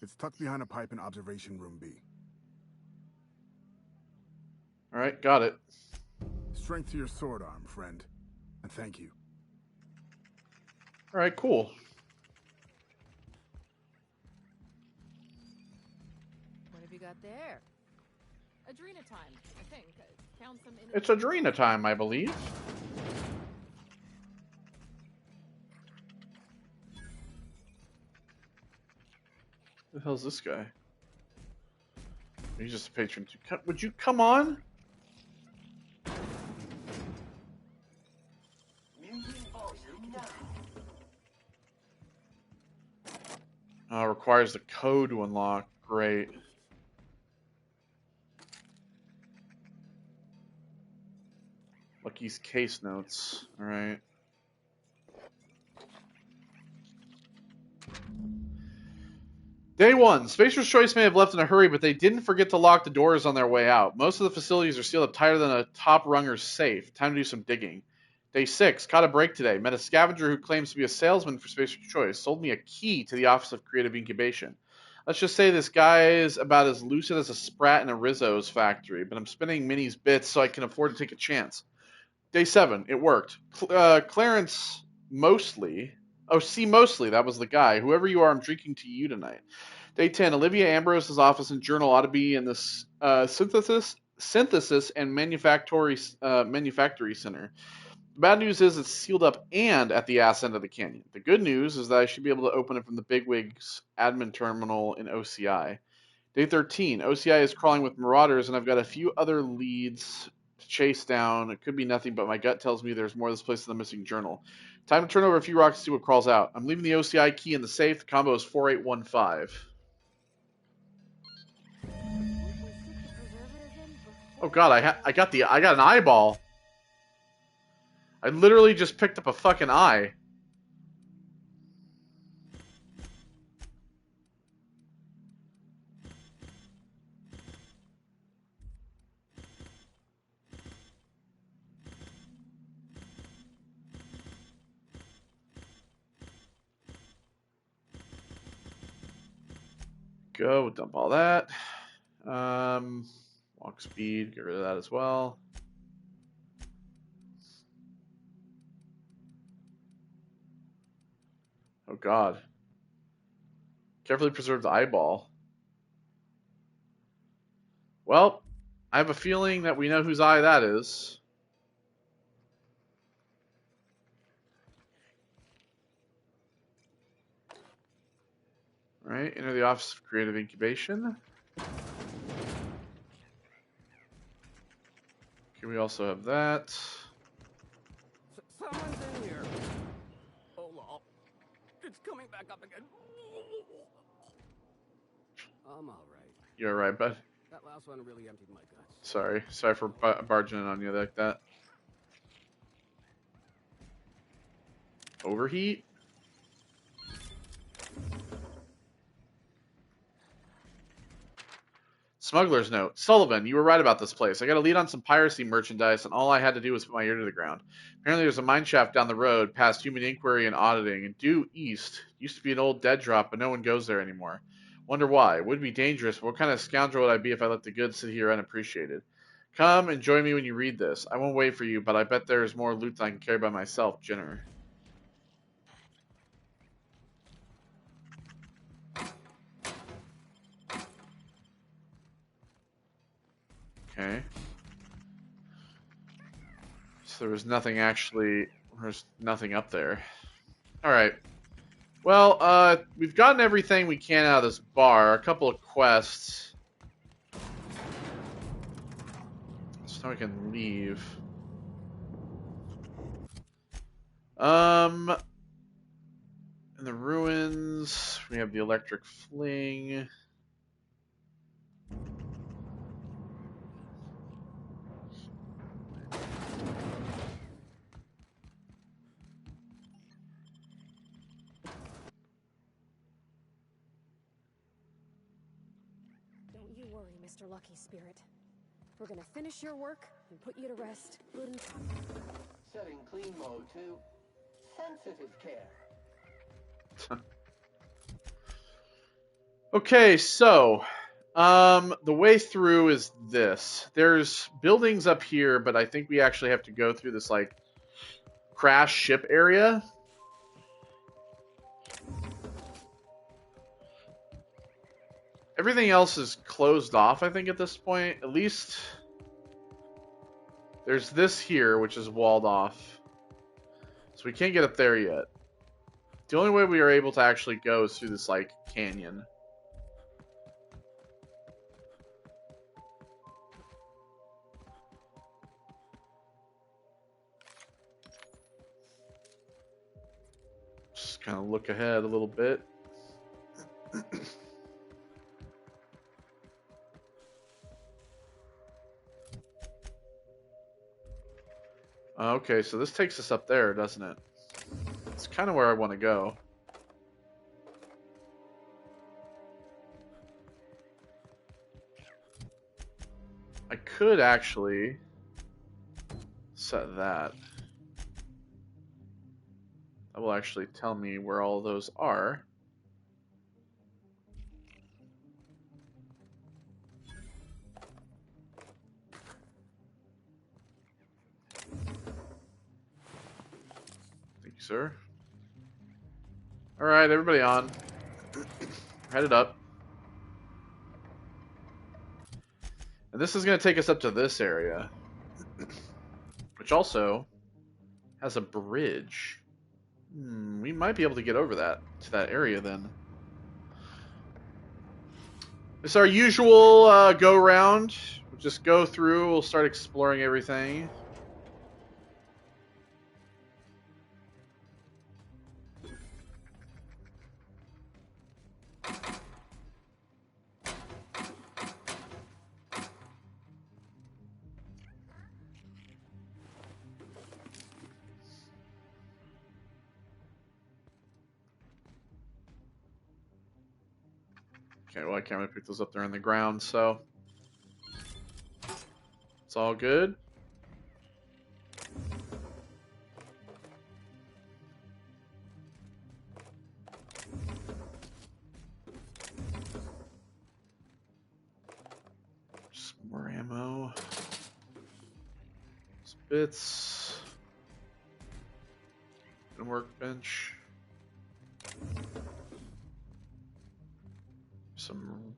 It's tucked behind a pipe in observation room B. All right, got it. Strength to your sword arm, friend. And thank you. All right, cool. What have you got there? Adrena time, I think. Count some in. It's Adrena time, I believe. Who the hell's this guy? He's just a patron. Would you come on? Requires the code to unlock. Great. Lucky's case notes. All right. Day 1. Spacer's Choice may have left in a hurry, but they didn't forget to lock the doors on their way out. Most of the facilities are sealed up tighter than a top runger's safe. Time to do some digging. Day 6. Caught a break today. Met a scavenger who claims to be a salesman for Spacer's Choice. Sold me a key to the Office of Creative Incubation. Let's just say this guy is about as lucid as a sprat in a Rizzo's factory, but I'm spending Minnie's bits so I can afford to take a chance. Day 7. It worked. Clarence Mostly. Oh, see, Mostly. That was the guy. Whoever you are, I'm drinking to you tonight. Day 10. Olivia Ambrose's office and journal ought to be in this synthesis and manufactory center. The bad news is it's sealed up and at the ass end of the canyon. The good news is that I should be able to open it from the Bigwig's admin terminal in OCI. Day 13. OCI is crawling with marauders, and I've got a few other leads to chase down. It could be nothing, but my gut tells me there's more of this place than the missing journal. Time to turn over a few rocks to see what crawls out. I'm leaving the OCI key in the safe. The combo is 4815. Oh god, I got an eyeball. I literally just picked up a fucking eye. Go, dump all that. Walk speed, get rid of that as well. Oh god. Carefully preserve the eyeball. Well, I have a feeling that we know whose eye that is. Alright, enter the Office of Creative Incubation. Okay, we also have that. Someone's in here. Oh, lol. It's coming back up again. I'm all right. You're alright, bud. That last one really emptied my guts. Sorry for barging in on you like that. Overheat? Smuggler's note. Sullivan, you were right about this place. I got a lead on some piracy merchandise, and all I had to do was put my ear to the ground. Apparently there's a mine shaft down the road, past human inquiry and auditing, and due east. Used to be an old dead drop, but no one goes there anymore. Wonder why. Would be dangerous, but what kind of scoundrel would I be if I let the goods sit here unappreciated? Come and join me when you read this. I won't wait for you, but I bet there's more loot than I can carry by myself, Jenner. Okay. So there was nothing actually, there's nothing up there. Alright. Well, we've gotten everything we can out of this bar. A couple of quests. So now we can leave. In the ruins, we have the electric fling. Mr. Lucky Spirit. We're gonna finish your work and put you to rest good and proper. Setting clean mode to sensitive care. Okay, so the way through is this. There's buildings up here, but I think we actually have to go through this like crash ship area. Everything else is closed off, I think, at this point. At least there's this here, which is walled off. So we can't get up there yet. The only way we are able to actually go is through this, like, canyon. Just kind of look ahead a little bit. Okay, so this takes us up there, doesn't it? It's kind of where I want to go. I could actually set that. That will actually tell me where all those are. Sir. Alright, everybody on. Headed up. And this is going to take us up to this area. Which also has a bridge. We might be able to get over that, to that area then. It's our usual go-round. We'll just go through, we'll start exploring everything. Okay, well, I can't really pick those up there on the ground, so it's all good. Just more ammo. Bits. And workbench. Some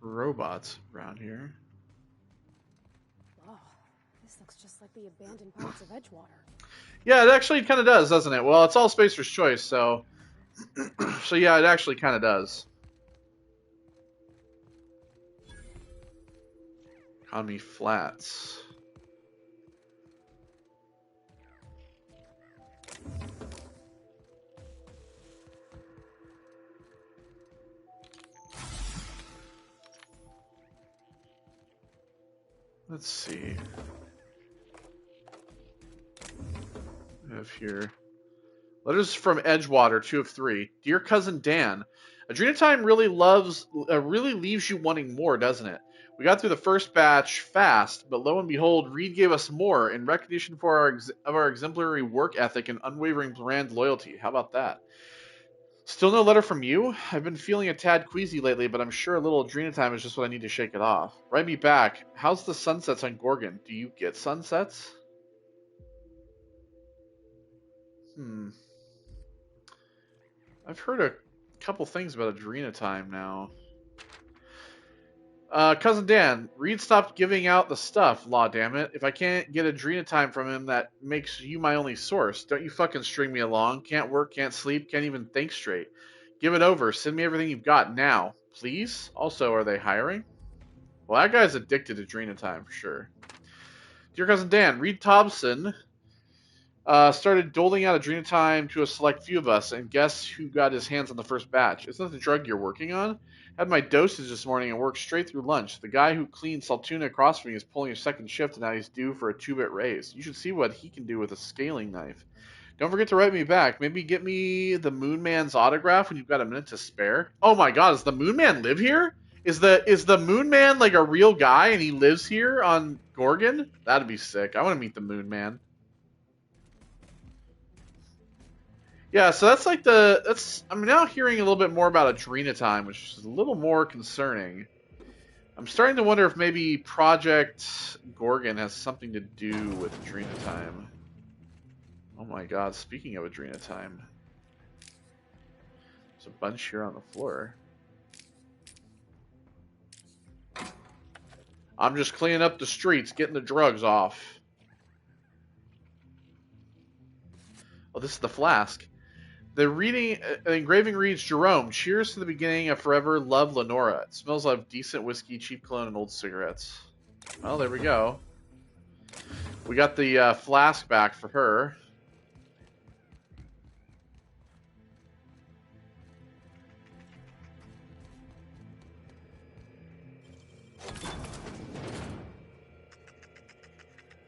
robots around here. Oh, this looks just like the abandoned parts of Edgewater. Yeah, it actually kind of does, doesn't it? Well, it's all Spacer's Choice, so so yeah, it actually kind of does. Economy Flats. Let's see. We have here letters from Edgewater, 2 of 3. Dear cousin Dan, Adrenatime really leaves you wanting more, doesn't it? We got through the first batch fast, but lo and behold, Reed gave us more in recognition for our exemplary work ethic and unwavering brand loyalty. How about that? Still no letter from you? I've been feeling a tad queasy lately, but I'm sure a little Adrenatime is just what I need to shake it off. Write me back. How's the sunsets on Gorgon? Do you get sunsets? I've heard a couple things about Adrenatime now. Cousin Dan, Reed stopped giving out the stuff, law damn it. If I can't get Adrenatime from him, that makes you my only source. Don't you fucking string me along. Can't work, can't sleep, can't even think straight. Give it over. Send me everything you've got now. Please? Also, are they hiring? Well, that guy's addicted to Adrenatime for sure. Dear Cousin Dan, Reed Thompson started doling out Adrenatime to a select few of us, and guess who got his hands on the first batch? Isn't that the drug you're working on? Had my dosage this morning and worked straight through lunch. The guy who cleaned Saltuna across from me is pulling a second shift, and now he's due for a 2-bit raise. You should see what he can do with a scaling knife. Don't forget to write me back. Maybe get me the Moon Man's autograph when you've got a minute to spare. Oh my god, does the Moon Man live here? Is the Moon Man like a real guy and he lives here on Gorgon? That'd be sick. I want to meet the Moon Man. Yeah, so that's like I'm now hearing a little bit more about Adrenatime, which is a little more concerning. I'm starting to wonder if maybe Project Gorgon has something to do with Adrenatime. Oh my god, speaking of Adrenatime. There's a bunch here on the floor. I'm just cleaning up the streets, getting the drugs off. Oh, this is the flask. The engraving reads, Jerome, cheers to the beginning of forever, love Lenora. It smells like decent whiskey, cheap cologne, and old cigarettes. Well, there we go. We got the flask back for her.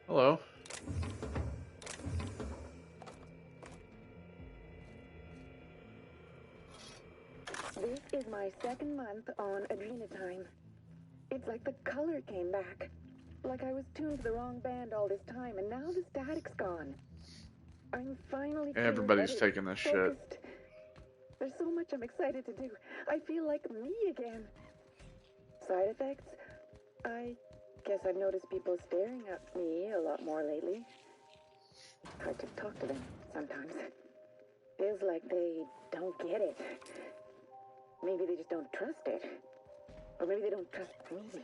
Hello. This is my second month on Adrenatime. It's like the color came back. Like I was tuned to the wrong band all this time, and now the static's gone. I'm finally Everybody's taking this shit. There's so much I'm excited to do. I feel like me again. Side effects? I guess I've noticed people staring at me a lot more lately. Hard to talk to them sometimes. Feels like they don't get it. Maybe they just don't trust it. Or maybe they don't trust me.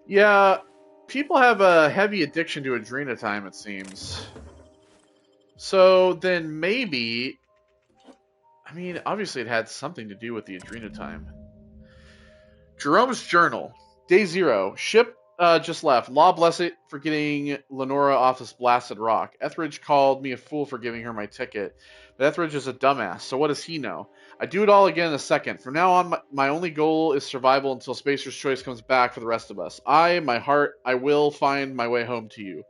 Yeah, people have a heavy addiction to Adrenatime, it seems. So then maybe... I mean, obviously it had something to do with the Adrenatime. Jerome's journal. Day 0. Ship just left. Law bless it for getting Lenora off this blasted rock. Etheridge called me a fool for giving her my ticket. But Etheridge is a dumbass, so what does he know? I do it all again in a second. From now on, my only goal is survival until Spacer's Choice comes back for the rest of us. I will find my way home to you.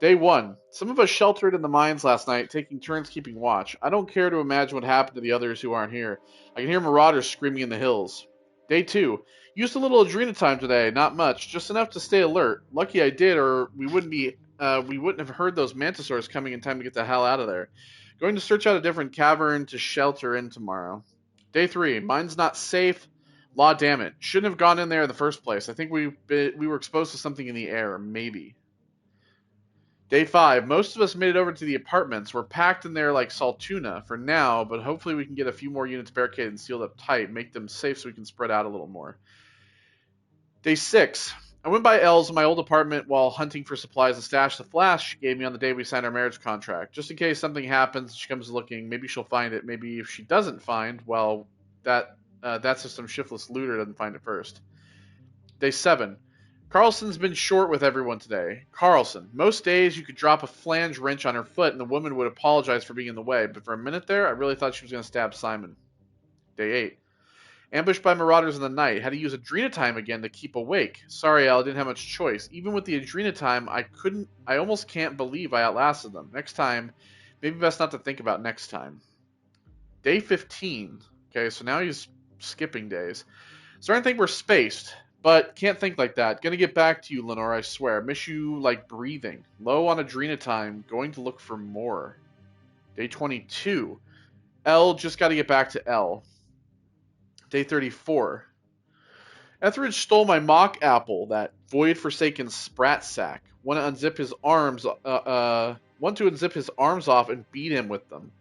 Day 1. Some of us sheltered in the mines last night, taking turns keeping watch. I don't care to imagine what happened to the others who aren't here. I can hear marauders screaming in the hills. Day 2. Used a little Adrenatime today, not much, just enough to stay alert. Lucky I did, or we wouldn't have heard those mantisaurs coming in time to get the hell out of there. Going to search out a different cavern to shelter in tomorrow. Day 3. Mine's not safe. Law damn it. Shouldn't have gone in there in the first place. I think we were exposed to something in the air. Maybe. Day 5. Most of us made it over to the apartments. We're packed in there like Saltuna for now, but hopefully we can get a few more units barricaded and sealed up tight, make them safe so we can spread out a little more. Day 6. I went by Elle's in my old apartment while hunting for supplies to stash the flask she gave me on the day we signed our marriage contract. Just in case something happens and she comes looking, maybe she'll find it. Maybe if she doesn't find, well, that's if some shiftless looter doesn't find it first. Day 7. Carlson's been short with everyone today. Carlson. Most days you could drop a flange wrench on her foot and the woman would apologize for being in the way, but for a minute there, I really thought she was going to stab Simon. Day 8. Ambushed by marauders in the night. Had to use Adrenatime again to keep awake. Sorry, Al, I didn't have much choice. Even with the Adrenatime, I almost can't believe I outlasted them. Next time, maybe best not to think about next time. Day 15. Okay, so now he's skipping days. Starting to think we're spaced, but can't think like that. Gonna get back to you, Lenore, I swear. Miss you like breathing. Low on adrena time. Going to look for more. Day 22. L, just gotta get back to L. Day 34. Etheridge stole my mock apple, that void forsaken sprat sack. Want to unzip his arms off and beat him with them.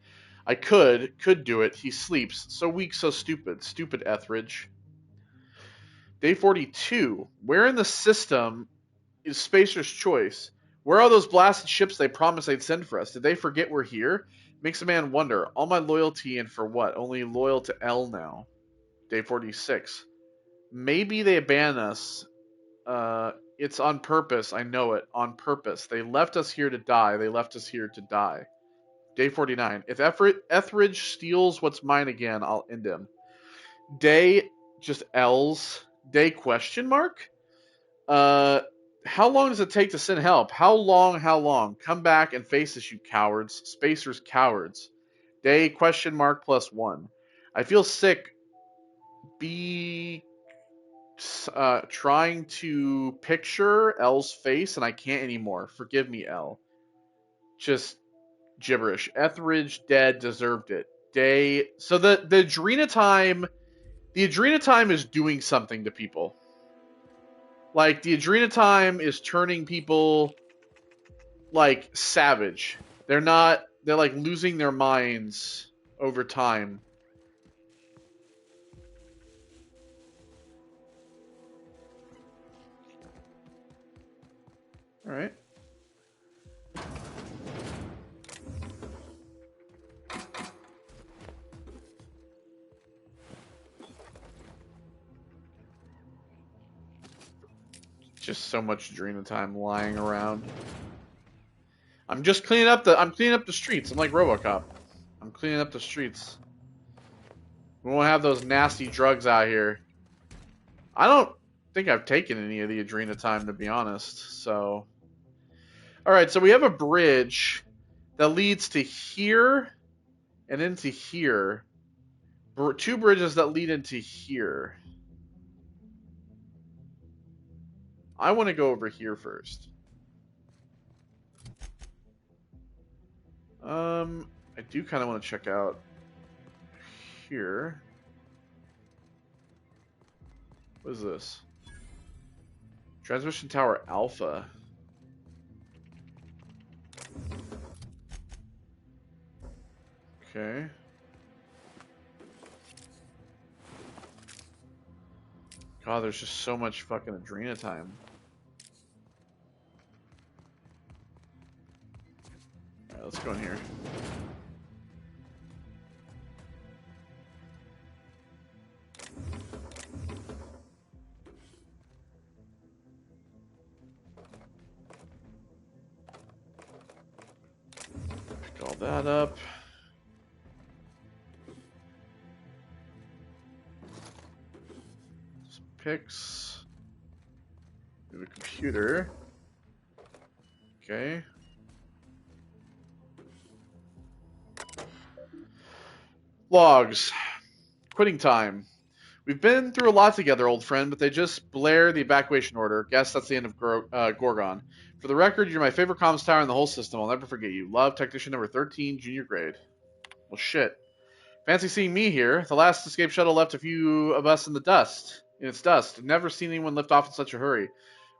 I could do it. He sleeps. So weak, so stupid. Stupid Etheridge. Day 42. Where in the system is Spacer's Choice? Where are those blasted ships they promised they'd send for us? Did they forget we're here? Makes a man wonder. All my loyalty, and for what? Only loyal to L now. Day 46. Maybe they abandoned us. It's on purpose. I know it. On purpose. They left us here to die. They left us here to die. Day 49. If Etheridge steals what's mine again, I'll end him. Day, just L's. Day question mark? How long does it take to send help? How long? Come back and face us, you cowards. Spacers cowards. Day question mark +1. I feel sick. Trying to picture L's face and I can't anymore. Forgive me, L. Just gibberish. Etheridge dead, deserved it. Day. So the adrena time is doing something to people. Like, the adrena time is turning people like savage. They're like losing their minds over time. All right. Just so much adrena time lying around. I'm just cleaning up the streets. I'm like RoboCop. I'm cleaning up the streets. We won't have those nasty drugs out here. I don't think I've taken any of the adrena time, to be honest. So, all right. So we have a bridge that leads to here and into here. Two bridges that lead into here. I want to go over here first. I do kind of want to check out here. What is this? Transmission Tower Alpha. Okay. God, there's just so much fucking adrena time. Alright, let's go in here. Pick all that up. Picks. We have a computer. Okay. Logs. Quitting time. We've been through a lot together, old friend, but they just blare the evacuation order. Guess that's the end of Gorgon. For the record, you're my favorite comms tower in the whole system. I'll never forget you. Love, technician number 13, junior grade. Well, shit. Fancy seeing me here. The last escape shuttle left a few of us in its dust. I've never seen anyone lift off in such a hurry.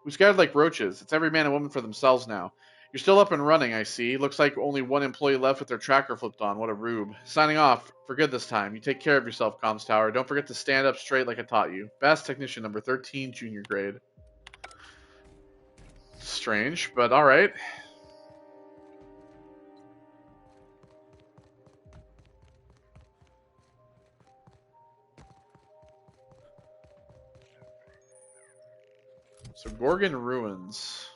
We scattered like roaches. It's every man and woman for themselves now. You're still up and running, I see. Looks like only one employee left with their tracker flipped on. What a rube. Signing off. For good this time. You take care of yourself, comms tower. Don't forget to stand up straight like I taught you. Best technician number 13, junior grade. Strange, but alright. So Gorgon Ruins.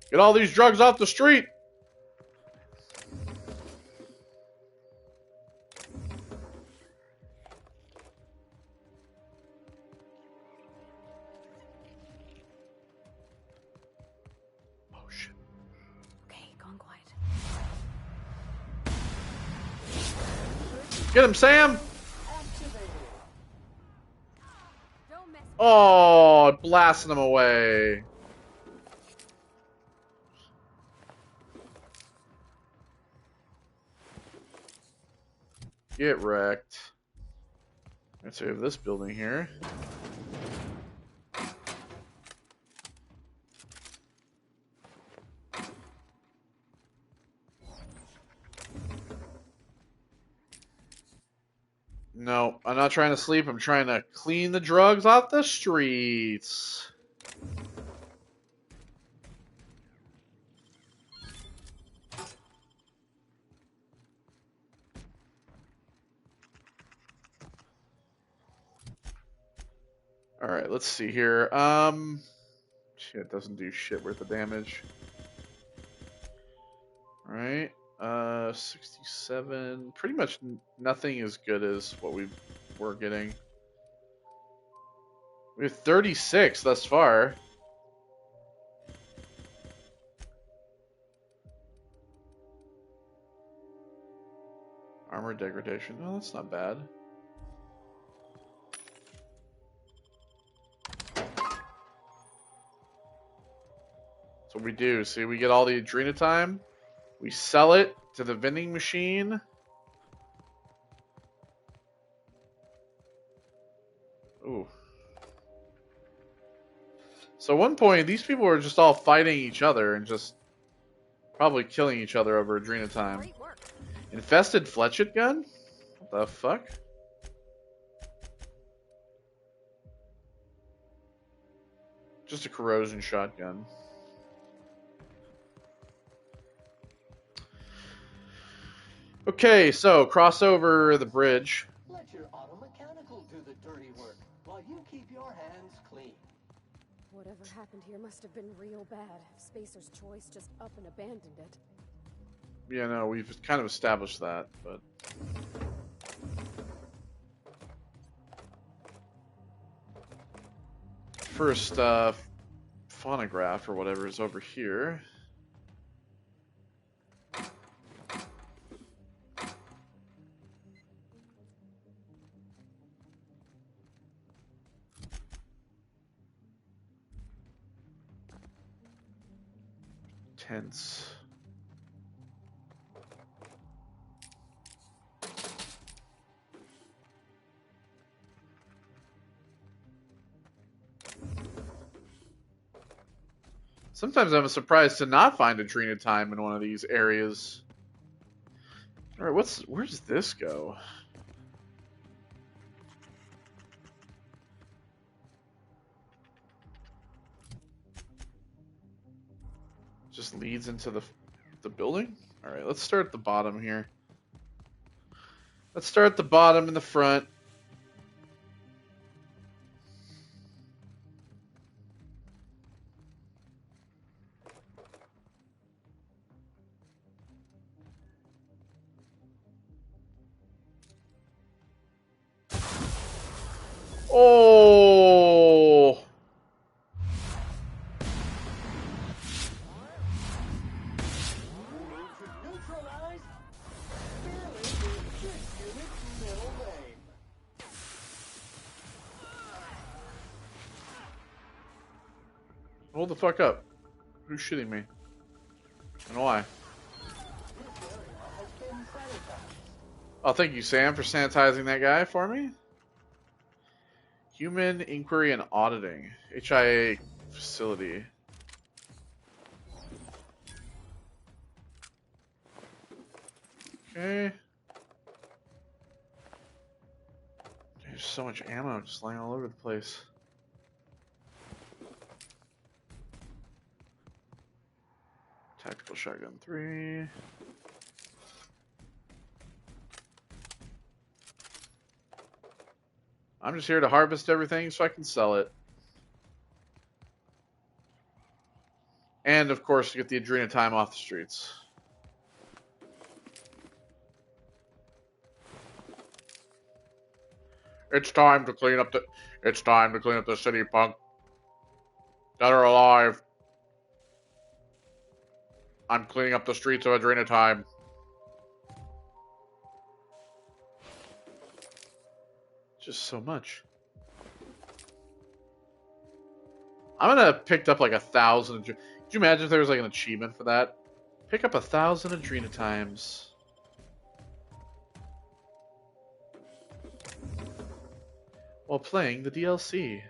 Get all these drugs off the street! Get him, Sam! Activated. Don't mess. Oh, blasting him away. Get wrecked. Let's save this building here. No, I'm not trying to sleep. I'm trying to clean the drugs off the streets. All right, let's see here. Shit, doesn't do shit worth of damage. All right, 67. Pretty much nothing as good as what we were getting. We have 36 thus far. Armor degradation. Oh, that's not bad. That's what we do. See, we get all the adrenotime. We sell it to the vending machine. Ooh. So at one point, these people were just all fighting each other and just probably killing each other over adrenotime. Great work. Infested fletchet gun? What the fuck? Just a corrosion shotgun. Okay, so cross over the bridge. Let your automechanical do the dirty work while you keep your hands clean. Whatever happened here must have been real bad. Spacer's Choice just up and abandoned it. Yeah, no, we've kind of established that, but... First, phonograph or whatever is over here. Tense. Sometimes I'm surprised to not find adrenotime in one of these areas. Alright, where does this go? Just leads into the building? Alright, let's start at the bottom here. Let's start at the bottom in the front. Oh! Neutralize. Barely the good unit's middle name. Hold the fuck up. Who's shooting me? And why? Oh, thank you, Sam, for sanitizing that guy for me. Human Inquiry and Auditing. HIA facility. Okay. There's so much ammo just lying all over the place. Tactical shotgun 3. I'm just here to harvest everything so I can sell it. And, of course, to get the adrenotime off the streets. It's time to clean up the city, punk. Dead or alive. I'm cleaning up the streets of adrenotime. Just so much. I'm gonna pick up like 1,000. Could you imagine if there was like an achievement for that? Pick up 1,000 Adrenatimes. While playing the DLC.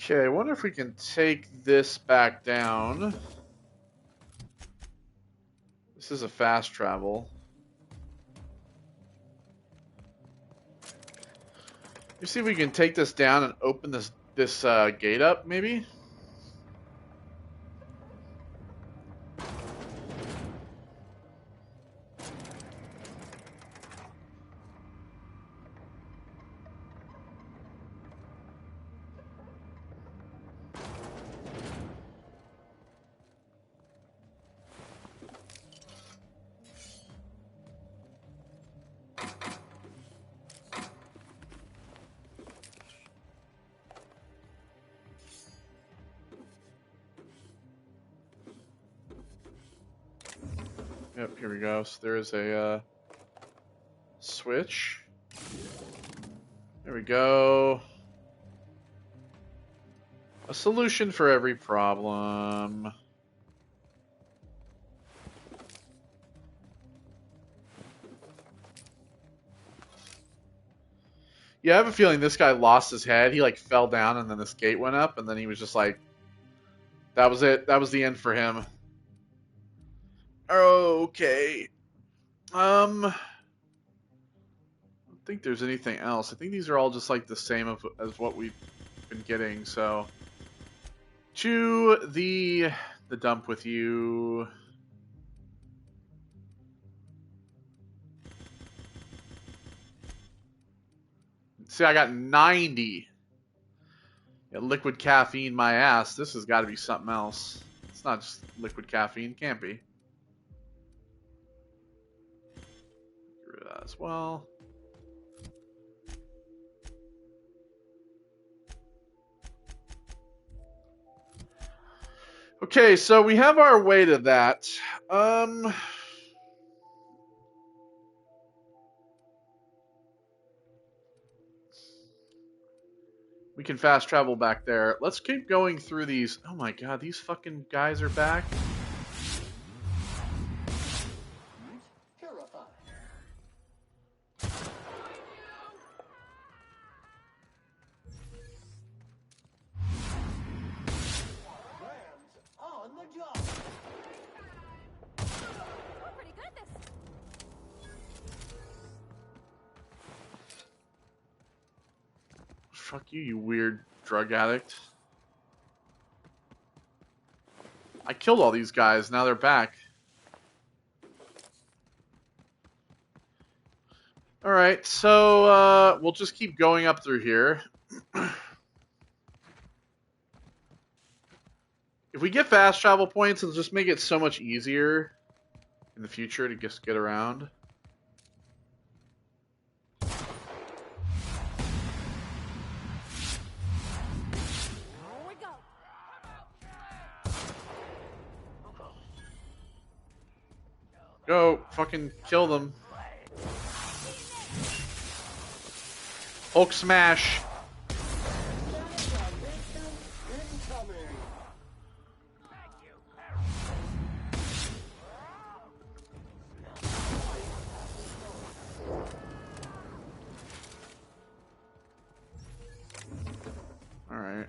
Okay, I wonder if we can take this back down. This is a fast travel. Let's see if we can take this down and open this gate up, maybe? Yep, here we go. So there is a switch. There we go. A solution for every problem. Yeah, I have a feeling this guy lost his head. He like fell down and then this gate went up and then he was just like, that was it. That was the end for him. Okay. I don't think there's anything else. I think these are all just like the same as what we've been getting. So to the dump with you. See, I got 90. Yeah, liquid caffeine my ass. This has got to be something else. It's not just liquid caffeine. Can't be. Get rid of that as well. Okay, so we have our way to that. We can fast travel back there. Let's keep going through these. Oh my god, these fucking guys are back. Purify. Rams on the job. We're pretty good at this. Fuck you, you weird drug addict. I killed all these guys, now they're back. Alright, so we'll just keep going up through here. If we get fast travel points, it'll just make it so much easier in the future to just get around. Go, fucking kill them. Hulk smash. All right.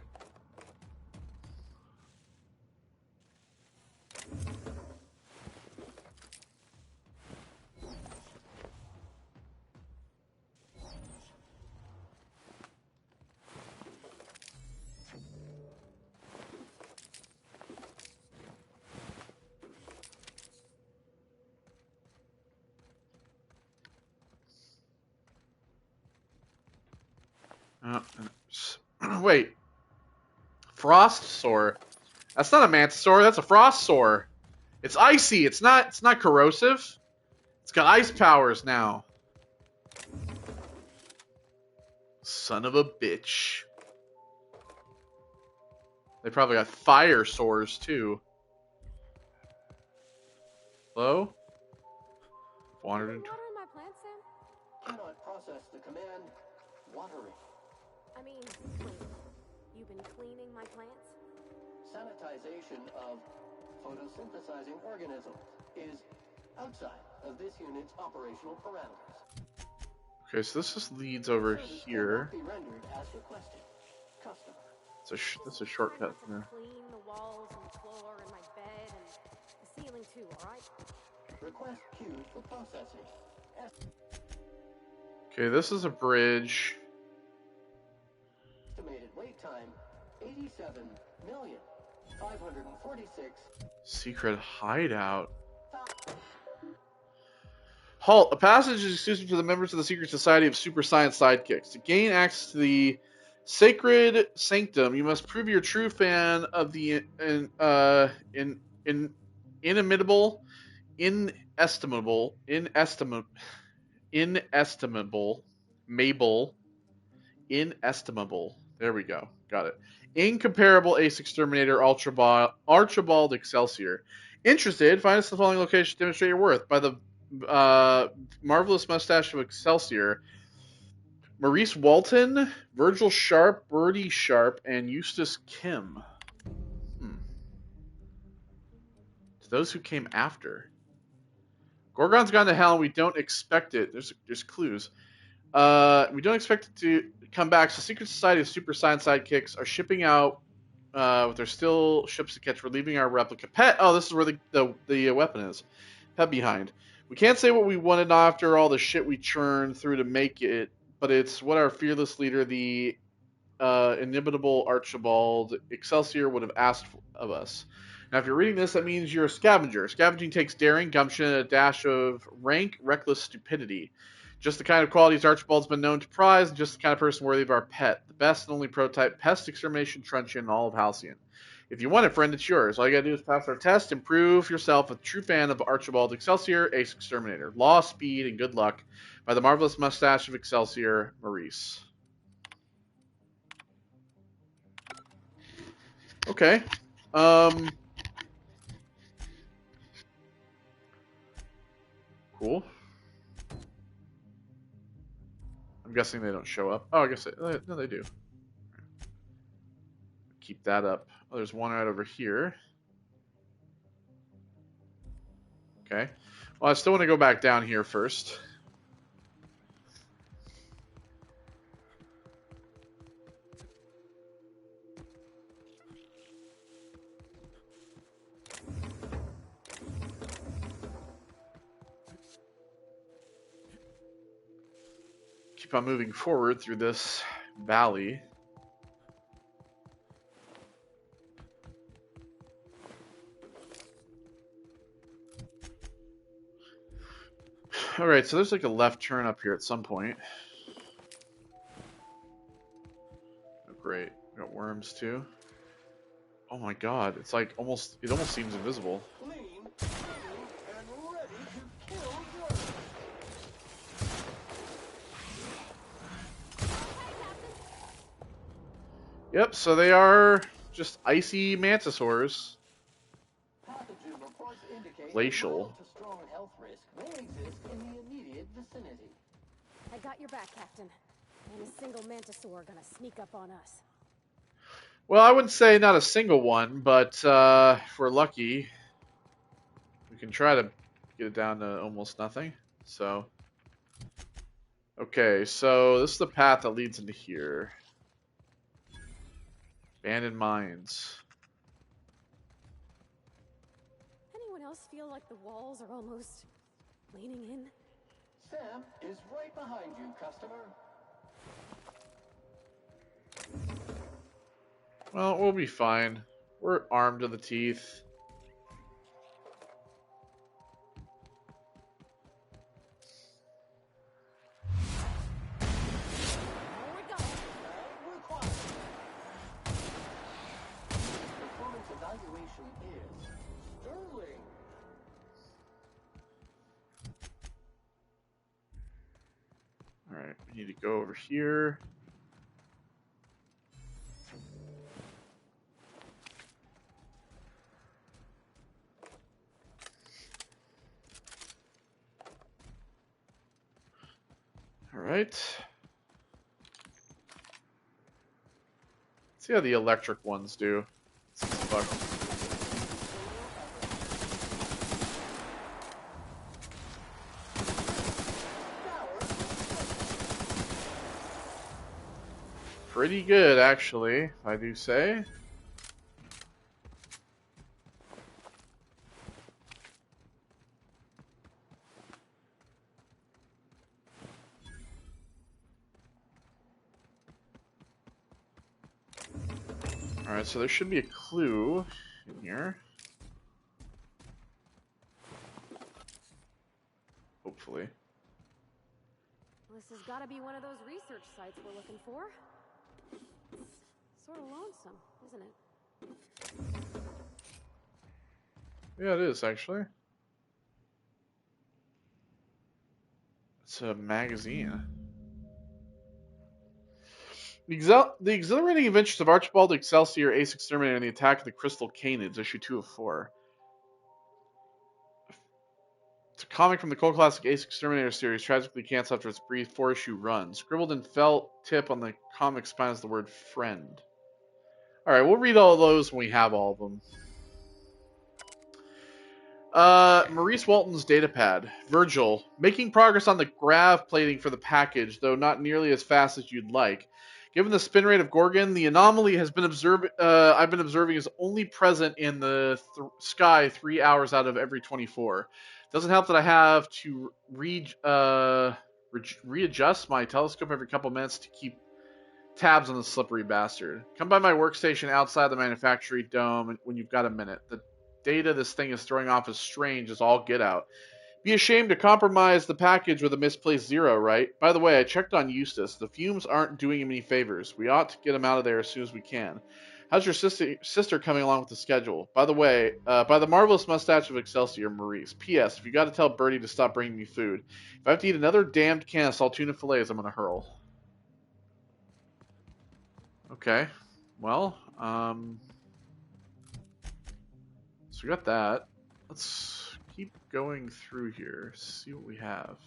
Wait. Frost Sore. That's not a Mantisaur, that's a Frost Sore. It's icy, it's not corrosive. It's got ice powers now. Son of a bitch. They probably got fire sores too. Hello? Wandered into... Watering my plants, Sam? Cannot process the command watering. I mean, clean. You've been cleaning my plants? Sanitization of photosynthesizing organisms is outside of this unit's operational parameters. Okay, so this just leads over Service here. cannot be rendered as requested. Customer. That's a shortcut. I have to clean the walls and the floor and my bed and the ceiling too, alright? Request queued for processing. Okay, this is a bridge. Estimated wait time 87,546,000. Secret hideout. Halt. A passage is exclusive to the members of the Secret Society of Super Science Sidekicks. To gain access to the Sacred Sanctum, you must prove you're a true fan of the inimitable, inestimable, inestimable. There we go. Got it. Incomparable Ace Exterminator Archibald Excelsior. Interested? Find us the following location to demonstrate your worth. By the marvelous mustache of Excelsior, Maurice Walton, Virgil Sharp, Bertie Sharp, and Eustace Kim. To those who came after. Gorgon's gone to hell and we don't expect it. There's clues. We don't expect it to come back. So Secret Society of Super Science Sidekicks are shipping out with their still ships to catch. We're leaving our replica pet. Oh, this is where the weapon is. Pet behind. We can't say what we wanted after all the shit we churned through to make it, but it's what our fearless leader, the inimitable Archibald Excelsior, would have asked of us. Now, if you're reading this, that means you're a scavenger. Scavenging takes daring, gumption, and a dash of rank, reckless stupidity. Just the kind of qualities Archibald's been known to prize, and just the kind of person worthy of our pet. The best and only prototype pest extermination truncheon in all of Halcyon. If you want it, friend, it's yours. All you gotta do is pass our test and prove yourself a true fan of Archibald Excelsior, Ace Exterminator. Law, speed, and good luck. By the marvelous mustache of Excelsior, Maurice. Okay. Cool. I'm guessing they don't show up. Oh, I guess no, they do. Keep that up. Oh, there's one right over here. Okay. Well, I still want to go back down here first. Keep on moving forward through this valley. Alright, so there's like a left turn up here at some point. Oh, great. We got worms too. Oh my god, it's like almost, it almost seems invisible. Yep, so they are just icy mantisaurs. Glacial. I got your back, Captain. Ain't a single mantisaur gonna sneak up on us. Well, I wouldn't say not a single one, but if we're lucky, we can try to get it down to almost nothing. So, okay, so this is the path that leads into here. Abandoned mines. Anyone else feel like the walls are almost leaning in? Sam is right behind you, customer. Well, we'll be fine. We're armed to the teeth. reputation is sterling. Alright, we need to go over here. Alright. See how the electric ones do. Fuck. Pretty good, actually, if I do say. Alright, so there should be a clue in here. Hopefully. This has got to be one of those research sites we're looking for. It's sort of lonesome, isn't it? Yeah, it is, actually. It's a magazine. The Exhilarating Adventures of Archibald Excelsior, Ace Exterminator, and the Attack of the Crystal Canids, issue 2 of 4. It's a comic from the cult classic Ace Exterminator series, tragically canceled after its brief 4-issue run. Scribbled in felt tip on the comic spine is the word friend. Alright, we'll read all of those when we have all of them. Maurice Walton's datapad. Virgil, making progress on the grav plating for the package, though not nearly as fast as you'd like. Given the spin rate of Gorgon, the anomaly I've been observing is only present in the sky 3 hours out of every 24. Doesn't help that I have to readjust my telescope every couple minutes to keep tabs on the slippery bastard. Come by my workstation outside the manufacturing dome when you've got a minute. The data this thing is throwing off is strange as all get out. Be ashamed to compromise the package with a misplaced zero, right? By the way, I checked on Eustace. The fumes aren't doing him any favors. We ought to get him out of there as soon as we can. How's your sister coming along with the schedule? By the way, by the marvelous mustache of Excelsior, Maurice. P.S. If you got to tell Bertie to stop bringing me food. If I have to eat another damned can of Saltuna fillets, I'm going to hurl. Okay. Well, so we got that. Let's keep going through here, see what we have.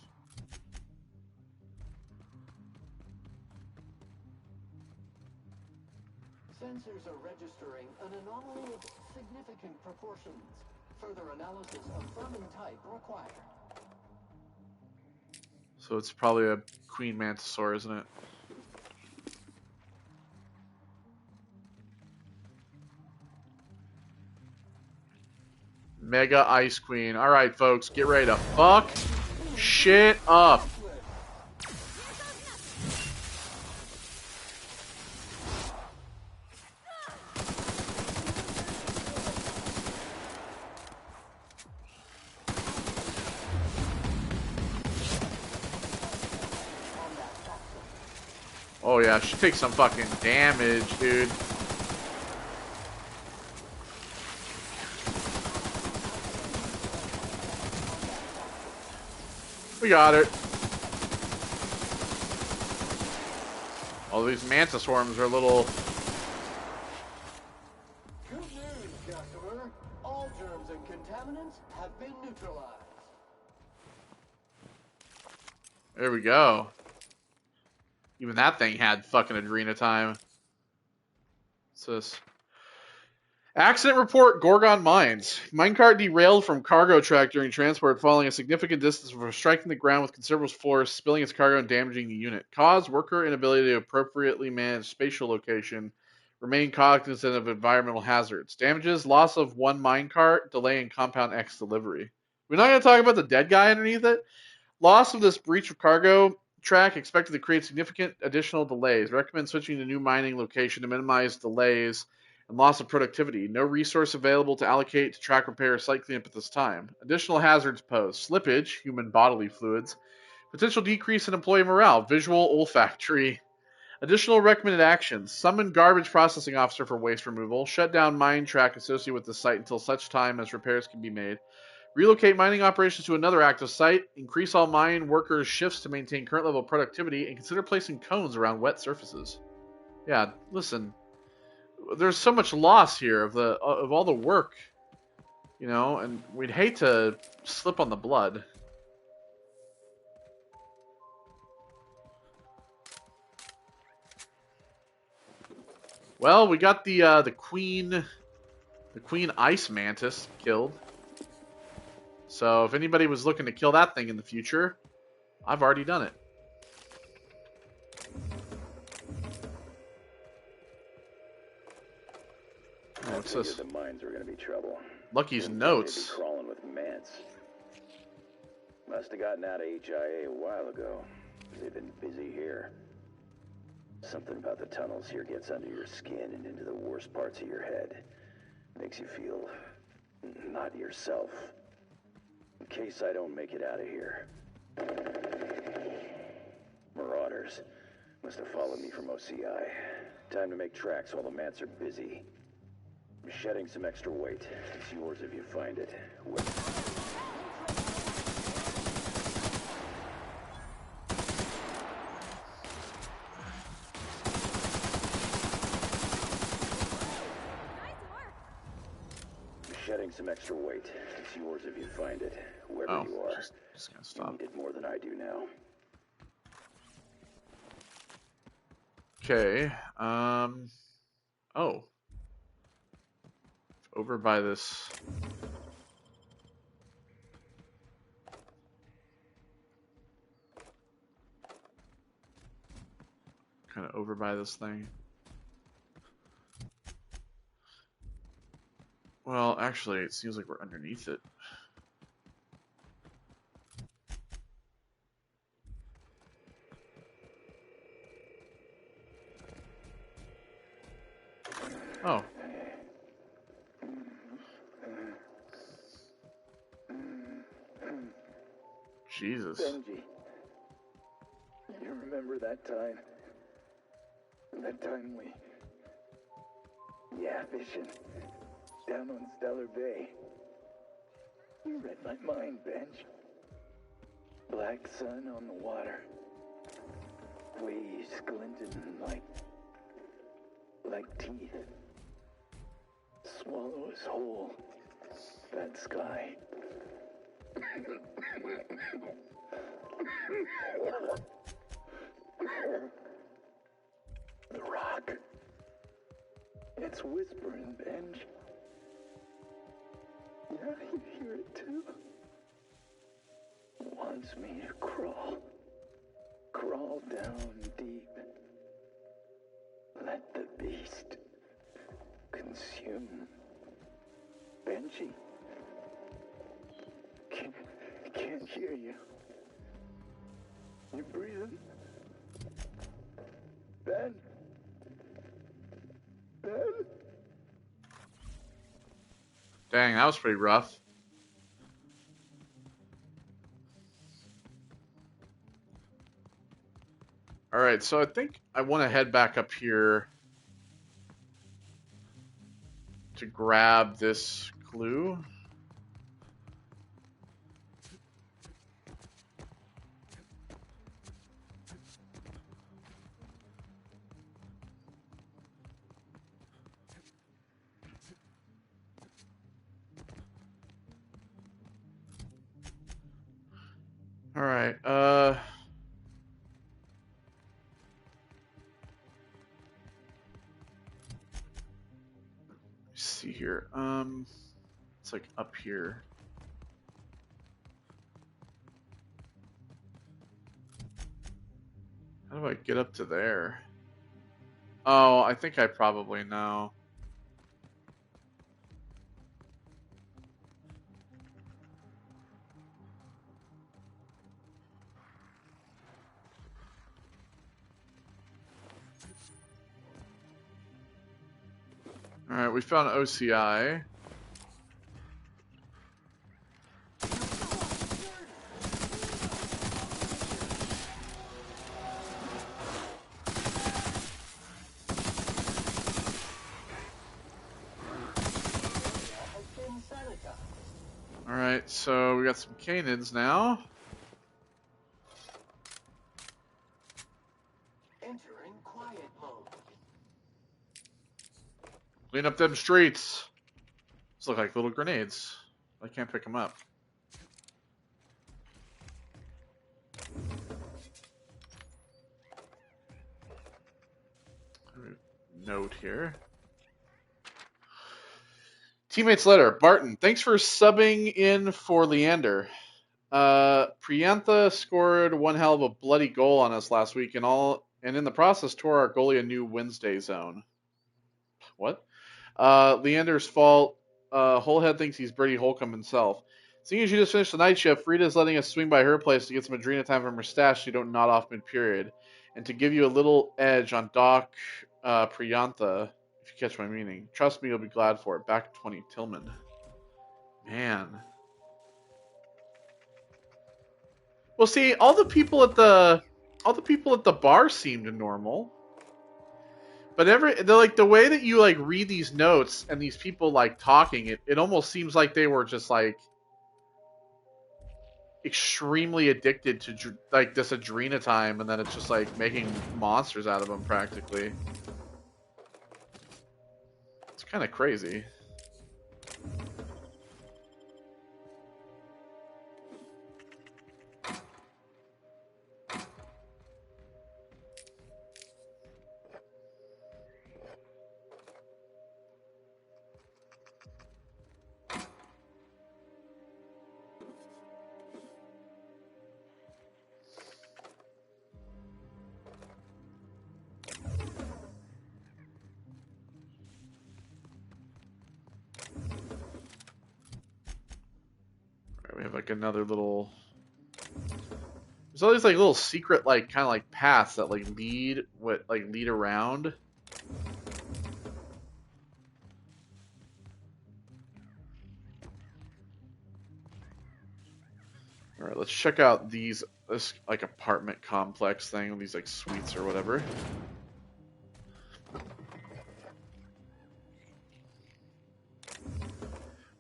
Sensors are registering an anomaly of significant proportions. Further analysis of vermin type required. So it's probably a queen mantisaur, isn't it? Mega Ice Queen. Alright, folks, get ready to fuck shit up. Oh yeah, she takes some fucking damage, dude. We got it. All these mantis swarms are little. Good news, customer. All germs and contaminants have been neutralized. There we go. Even that thing had fucking Adrena time. What's this? Accident report, Gorgon Mines. Minecart derailed from cargo track during transport, falling a significant distance before striking the ground with considerable force, spilling its cargo and damaging the unit. Cause, worker inability to appropriately manage spatial location, remain cognizant of environmental hazards. Damages, loss of one minecart, delay in Compound X delivery. We're not going to talk about the dead guy underneath it. Loss of this breach of cargo track expected to create significant additional delays. Recommend switching to new mining location to minimize delays and loss of productivity. No resource available to allocate to track repair or site cleanup at this time. Additional hazards posed. Slippage, human bodily fluids. Potential decrease in employee morale. Visual, olfactory. Additional recommended actions. Summon garbage processing officer for waste removal. Shut down mine track associated with the site until such time as repairs can be made. Relocate mining operations to another active site. Increase all mine workers' shifts to maintain current level of productivity. And consider placing cones around wet surfaces. Yeah, listen. There's so much loss here of all the work. You know, and we'd hate to slip on the blood. Well, we got the queen ice mantis killed. So if anybody was looking to kill that thing in the future, I've already done it. Oh, what's this? The mines are gonna be trouble. Lucky's notes. Crawling with mants. Must have gotten out of HIA a while ago. They've been busy here. Something about the tunnels here gets under your skin and into the worst parts of your head. Makes you feel not yourself. In case I don't make it out of here. Marauders. Must have followed me from OCI. Time to make tracks while the mants are busy. I'm shedding some extra weight. It's yours if you find it. Shedding some extra weight. It's yours if you find it, wherever you are. Just gonna stop. You need it more than I do now. Okay. Oh. Over by this. Kind of over by this thing. Well, actually, it seems like we're underneath it. Oh. Jesus. Benji, you remember that time? That time we... Yeah, fishing. Down on Stellar Bay. You read my mind, Benj. Black sun on the water. Waves glinting like teeth. Swallows whole. That sky. The rock. It's whispering, Benj. Yeah, you hear it too. Wants me to crawl. Crawl down deep. Let the beast consume. Benji. Can't hear you. You breathing? Ben? Ben? Dang, that was pretty rough. Alright, so I think I want to head back up here to grab this clue. All right. Let's see here. It's like up here. How do I get up to there? Oh, I think I probably know. Alright, we found OCI. Alright, so we got some canids now. Entering quiet mode. Clean up them streets. These look like little grenades. I can't pick them up. Note here. Teammates letter. Barton, thanks for subbing in for Leander. Priyantha scored one hell of a bloody goal on us last week and in the process tore our goalie a new Wednesday zone. What? Leander's fault. Wholehead thinks he's Brady Holcomb himself. Seeing as you just finished the night shift, Frida's letting us swing by her place to get some Adrena time from her stash so you don't nod off mid-period. And to give you a little edge on Doc Priyantha, if you catch my meaning. Trust me, you'll be glad for it. Back 20, Tillman. Man. Well, see, all the people at the bar seemed normal. But the way that you like read these notes and these people like talking, it almost seems like they were just like extremely addicted to like this Adrena time, and then it's just like making monsters out of them practically. It's kind of crazy. We have like another little. There's all these like little secret like kind of like paths that like lead around. All right, let's check out this like apartment complex thing, these like suites or whatever. Well,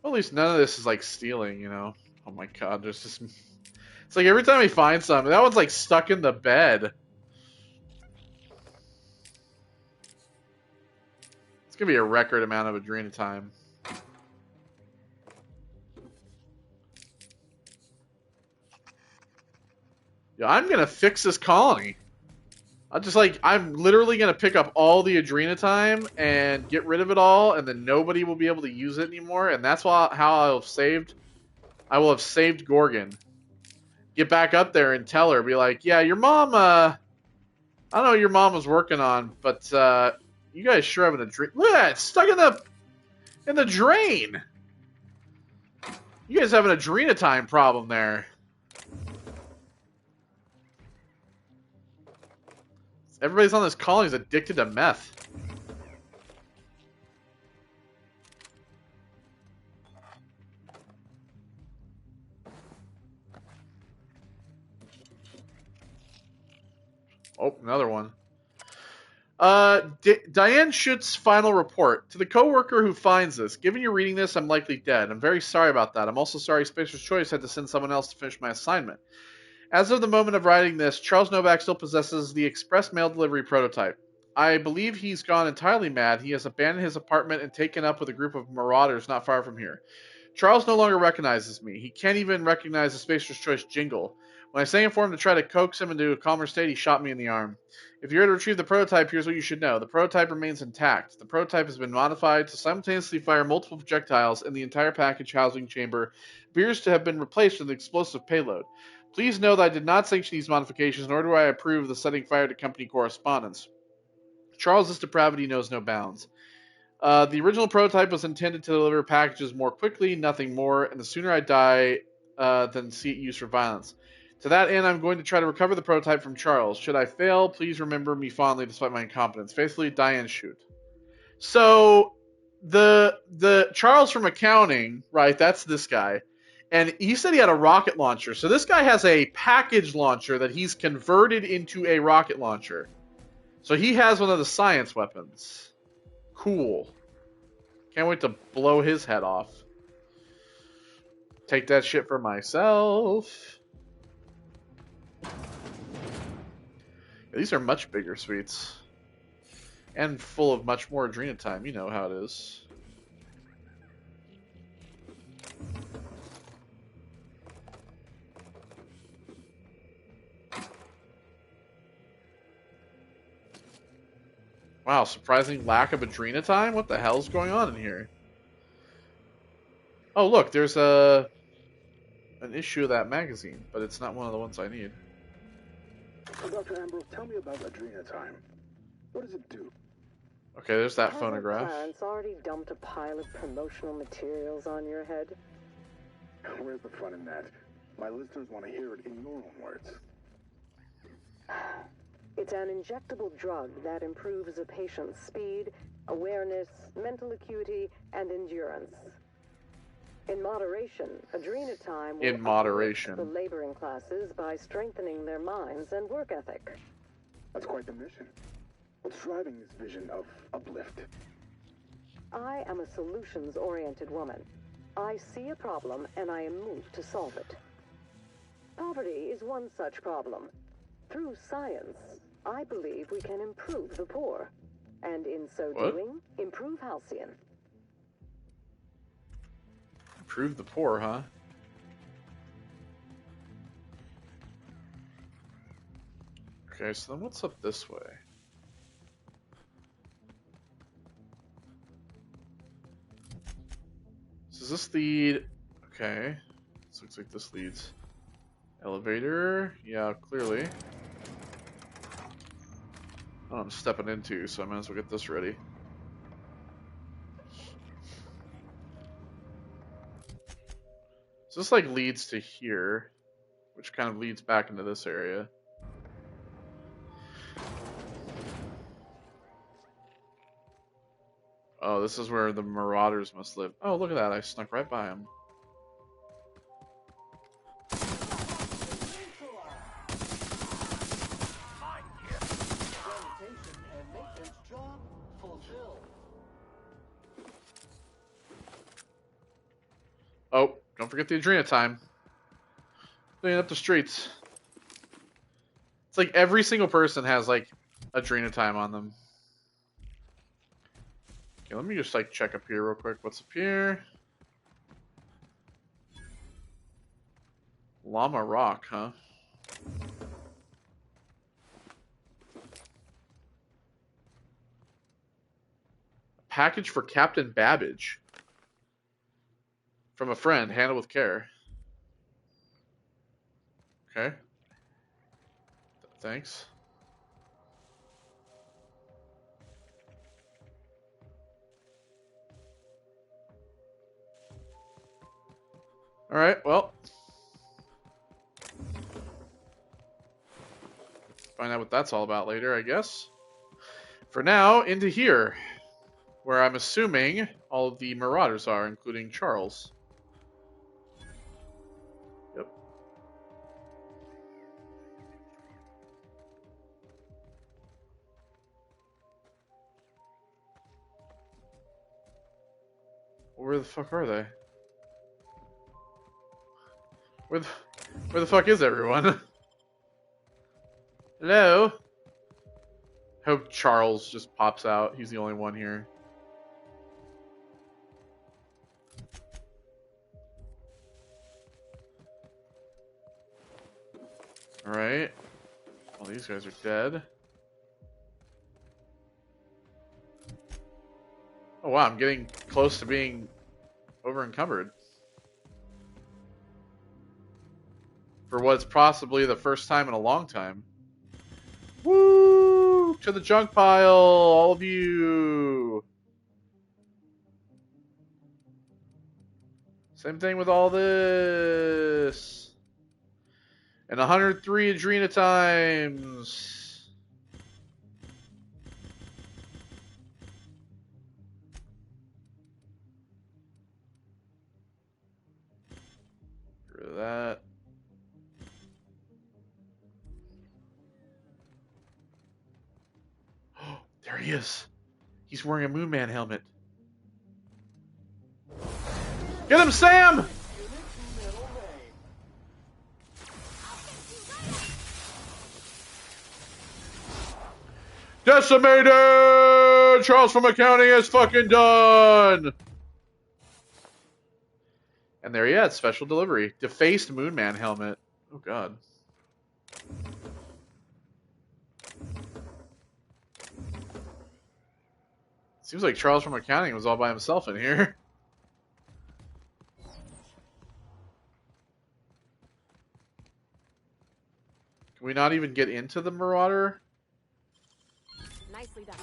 at least none of this is like stealing, you know. Oh my god, there's just... It's like every time we find something, that one's like stuck in the bed. It's gonna be a record amount of Adrena time. Yeah, I'm gonna fix this colony. I'm literally gonna pick up all the Adrena time and get rid of it all, and then nobody will be able to use it anymore, and that's how I will have saved Gorgon. Get back up there and tell her, be like, yeah, your mom, I don't know what your mom was working on, but you guys sure having a dream. Look at that, it's stuck in the drain. You guys have an Adrena time problem there. Everybody's on this colony is addicted to meth. Oh, another one. Diane Schutz's final report. To the coworker who finds this, given you're reading this, I'm likely dead. I'm very sorry about that. I'm also sorry Spacer's Choice had to send someone else to finish my assignment. As of the moment of writing this, Charles Novak still possesses the express mail delivery prototype. I believe he's gone entirely mad. He has abandoned his apartment and taken up with a group of marauders not far from here. Charles no longer recognizes me. He can't even recognize the Spacer's Choice jingle. When I sang for him to try to coax him into a calmer state, he shot me in the arm. If you're to retrieve the prototype, here's what you should know. The prototype remains intact. The prototype has been modified to simultaneously fire multiple projectiles, and the entire package housing chamber appears to have been replaced with an explosive payload. Please know that I did not sanction these modifications, nor do I approve of the setting fire to company correspondence. Charles's depravity knows no bounds. The original prototype was intended to deliver packages more quickly, nothing more, and the sooner I die than see it used for violence. To that end, I'm going to try to recover the prototype from Charles. Should I fail, please remember me fondly despite my incompetence. Faithfully, Diane Shoot. So, the Charles from accounting, right, that's this guy. And he said he had a rocket launcher. So this guy has a package launcher that he's converted into a rocket launcher. So he has one of the science weapons. Cool. Can't wait to blow his head off. Take that shit for myself. These are much bigger suites. And full of much more adrenatime. You know how it is. Wow, surprising lack of adrenatime? What the hell's going on in here? Oh, look, there's an issue of that magazine, but it's not one of the ones I need. So, Dr. Ambrose, tell me about adrenatime. What does it do? Okay, there's that Have phonograph. Clarence already dumped a pile of promotional materials on your head? Where's the fun in that? My listeners want to hear it in your own words. It's an injectable drug that improves a patient's speed, awareness, mental acuity, and endurance. In moderation, adrenatime will In moderation. uplift the laboring classes by strengthening their minds and work ethic. That's quite the mission. What's driving this vision of uplift? I am a solutions-oriented woman. I see a problem and I am moved to solve it. Poverty is one such problem. Through science, I believe we can improve the poor, and in so doing, improve Halcyon. Improve the poor, huh? Okay, so then what's up this way? So does this lead... Okay. This looks like this leads... Elevator? Yeah, clearly. Oh, I'm stepping into, so I might as well get this ready. So this like leads to here, which kind of leads back into this area. Oh, this is where the Marauders must live. Oh, look at that, I snuck right by them. Oh, don't forget the adrenatime. Cleaning up the streets. It's like every single person has like adrenatime on them. Okay, let me just like check up here real quick. What's up here? Llama Rock, huh? A package for Captain Babbage. From a friend, handle with care. Okay. Thanks. Alright, well. Find out what that's all about later, I guess. For now, into here. Where I'm assuming all of the Marauders are, including Charles. Yep. Where the fuck are they? Where the fuck is everyone? Hello? Hope Charles just pops out. He's the only one here. Alright. Well, these guys are dead. Oh wow, I'm getting close to being over encumbered. For what's possibly the first time in a long time. Woo! To the junk pile, all of you! Same thing with all this. And 103 adrenatimes. Get rid of that. There he is. He's wearing a Moon Man helmet. Get him, Sam! decimated! Charles from accounting is fucking done! And there he had special delivery. Defaced Moonman helmet. Oh god. Seems like Charles from accounting was all by himself in here. Can we not even get into the Marauder? Nicely done.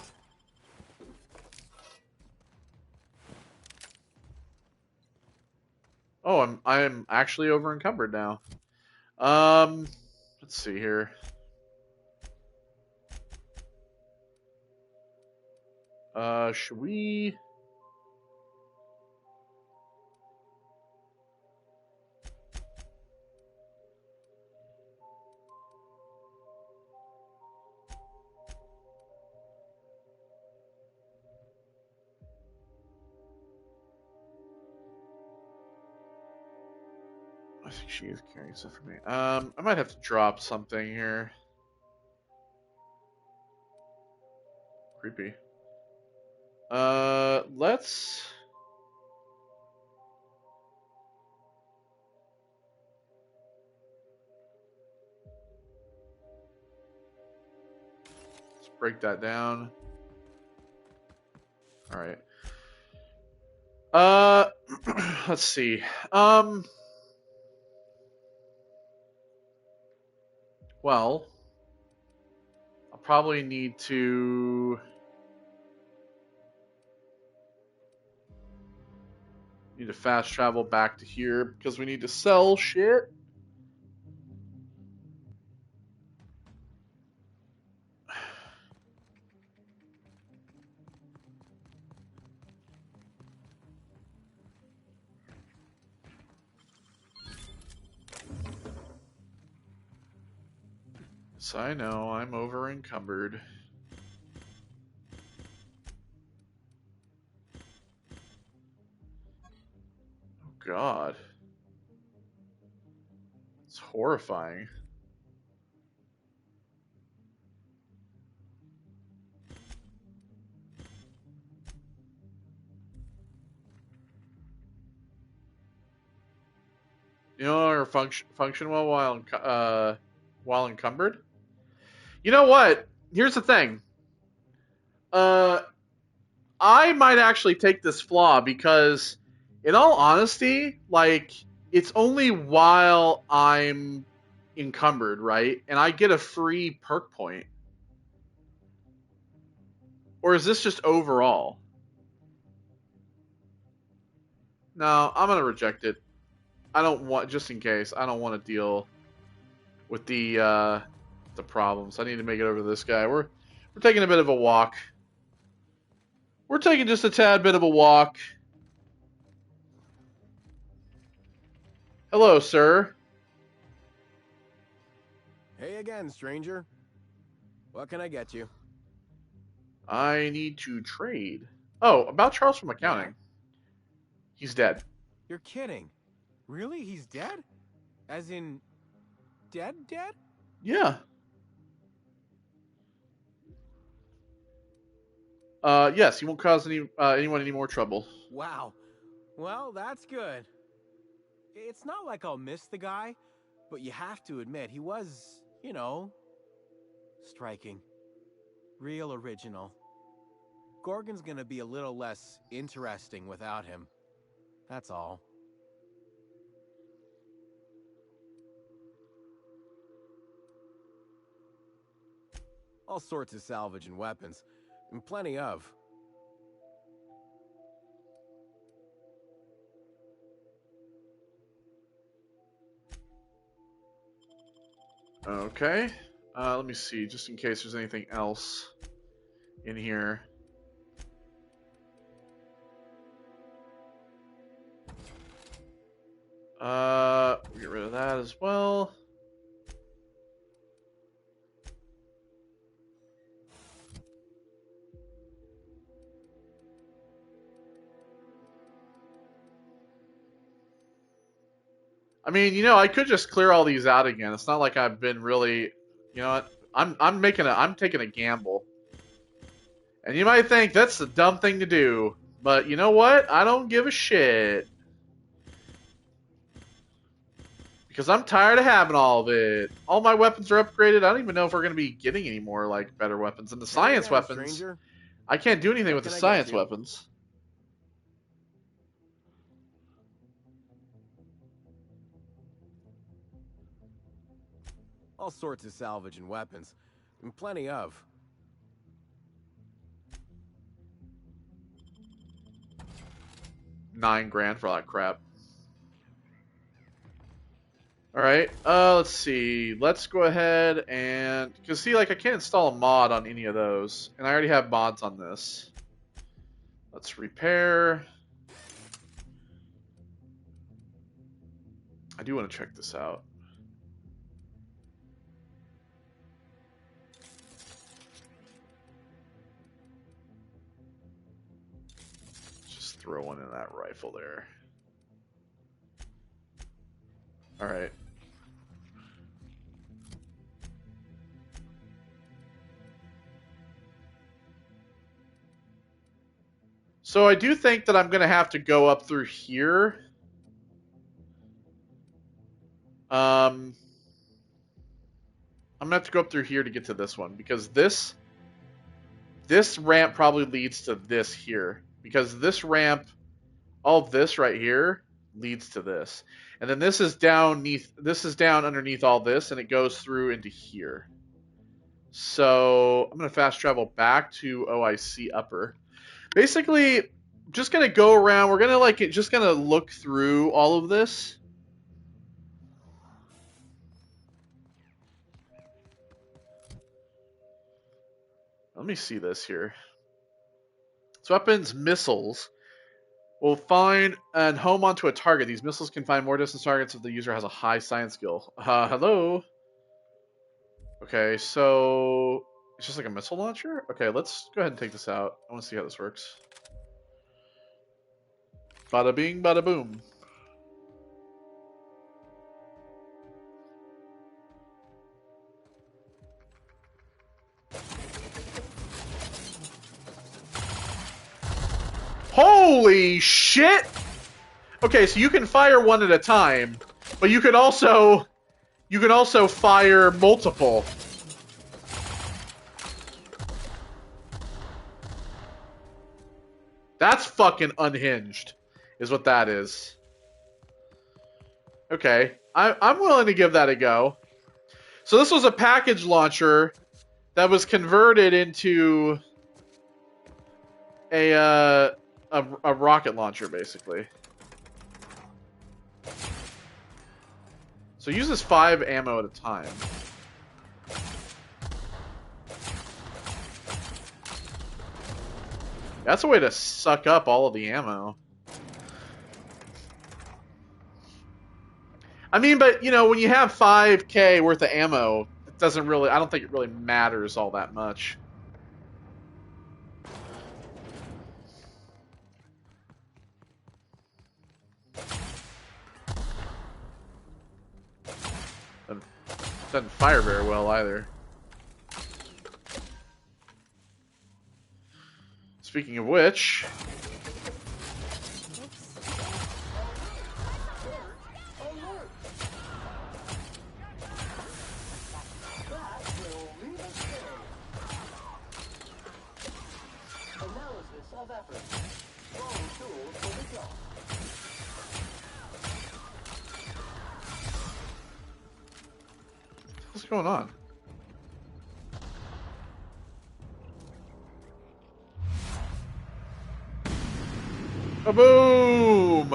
Oh, I'm actually over encumbered now. Let's see here. Should we? I think she is carrying stuff for me. I might have to drop something here. Creepy. Let's break that down. All right. Let's see. Well, I'll probably need to fast travel back to here because we need to sell shit. Yes, I know, I'm over encumbered. God. It's horrifying. You know, or function well while encumbered? You know what? Here's the thing. I might actually take this flaw because, in all honesty, like, it's only while I'm encumbered, right? And I get a free perk point. Or is this just overall? No, I'm going to reject it. I don't want, just in case, I don't want to deal with the problems. I need to make it over to this guy. We're taking a bit of a walk. We're taking just a tad bit of a walk. Hello, sir. Hey again, stranger. What can I get you? I need to trade. Oh, about Charles from accounting. He's dead. You're kidding. Really? He's dead? As in, dead? Yeah. Yes, he won't cause anyone any more trouble. Wow. Well, that's good. It's not like I'll miss the guy, but you have to admit, he was, you know, striking. Real original. Gorgon's gonna be a little less interesting without him. That's all. All sorts of salvage and weapons. And plenty of. Okay. Let me see, just in case there's anything else in here. We'll get rid of that as well. I mean, you know, I could just clear all these out again. It's not like I've been really, you know what? I'm taking a gamble. And you might think that's the dumb thing to do. But you know what? I don't give a shit. Because I'm tired of having all of it. All my weapons are upgraded. I don't even know if we're going to be getting any more like better weapons. And the science weapons, stranger. I can't do anything with the Can I get science you? weapons. All sorts of salvage and weapons. And plenty of. $9,000 for all that crap. Alright, let's see. Let's go ahead and... Because, see, like, I can't install a mod on any of those. And I already have mods on this. Let's repair. I do want to check this out. Just throw one in that rifle there. Alright. So I do think that I'm going to have to go up through here. I'm going to have to go up through here to get to this one. Because this ramp probably leads to this here. Because this ramp, all of this right here, leads to this. And then this is down underneath all this, and it goes through into here. So I'm going to fast travel back to OIC Upper. Basically, just going to go around. We're going to just going to look through all of this. Let me see this here. So weapons, missiles. Will find and home onto a target. These missiles can find more distance targets if the user has a high science skill. Hello? Okay, so... It's just like a missile launcher? Okay, let's go ahead and take this out. I want to see how this works. Bada bing, bada boom. Holy shit! Okay, so you can fire one at a time, but you can also fire multiple. That's fucking unhinged, is what that is. Okay, I'm willing to give that a go. So this was a package launcher that was converted into a rocket launcher, basically. So it uses 5 ammo at a time. That's a way to suck up all of the ammo. I mean, but, you know, when you have 5K worth of ammo, it doesn't really, I don't think it really matters all that much. Doesn't fire very well either. Speaking of which... What's going on? A boom!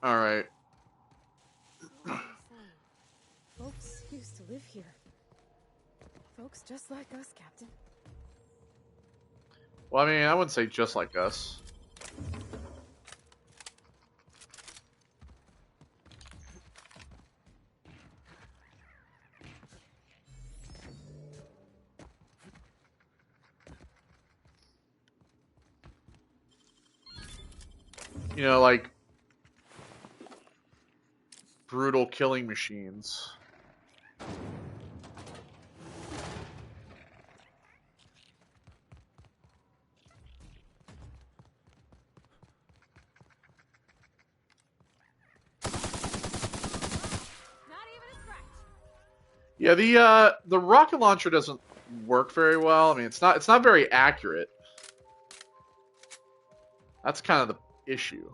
Alright. Folks used to live here. Folks just like us, Captain. Well, I mean, I wouldn't say just like us. You know, like brutal killing machines. Yeah, the rocket launcher doesn't work very well. I mean, it's not very accurate. That's kind of the issue.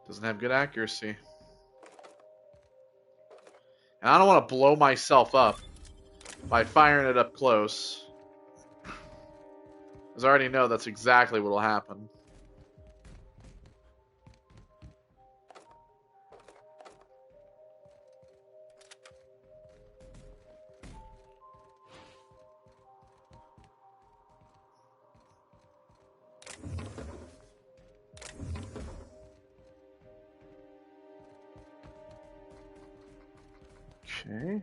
Doesn't have good accuracy. And I don't want to blow myself up by firing it up close. Because I already know that's exactly what will happen. Okay.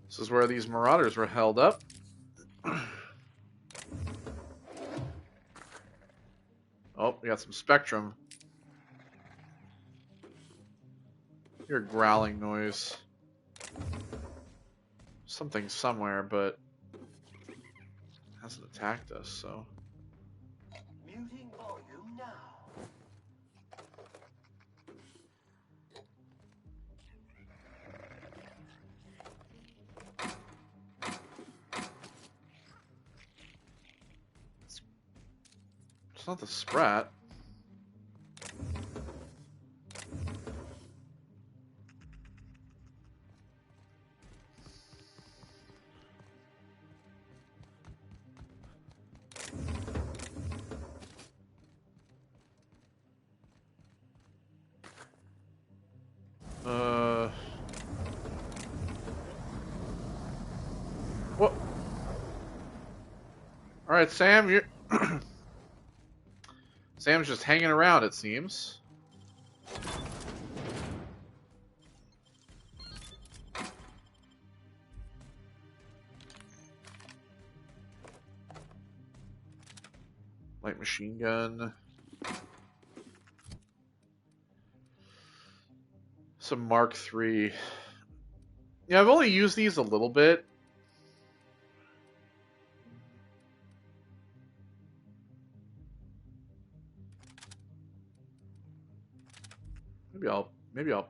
This is where these marauders were held up. Oh, we got some spectrum. Hear growling noise. Something somewhere, but it hasn't attacked us, so. Muting volume now. It's not the Sprat. What? All right, Sam, you're Sam's just hanging around, it seems. Light machine gun. Some Mark III. Yeah, I've only used these a little bit. Maybe I'll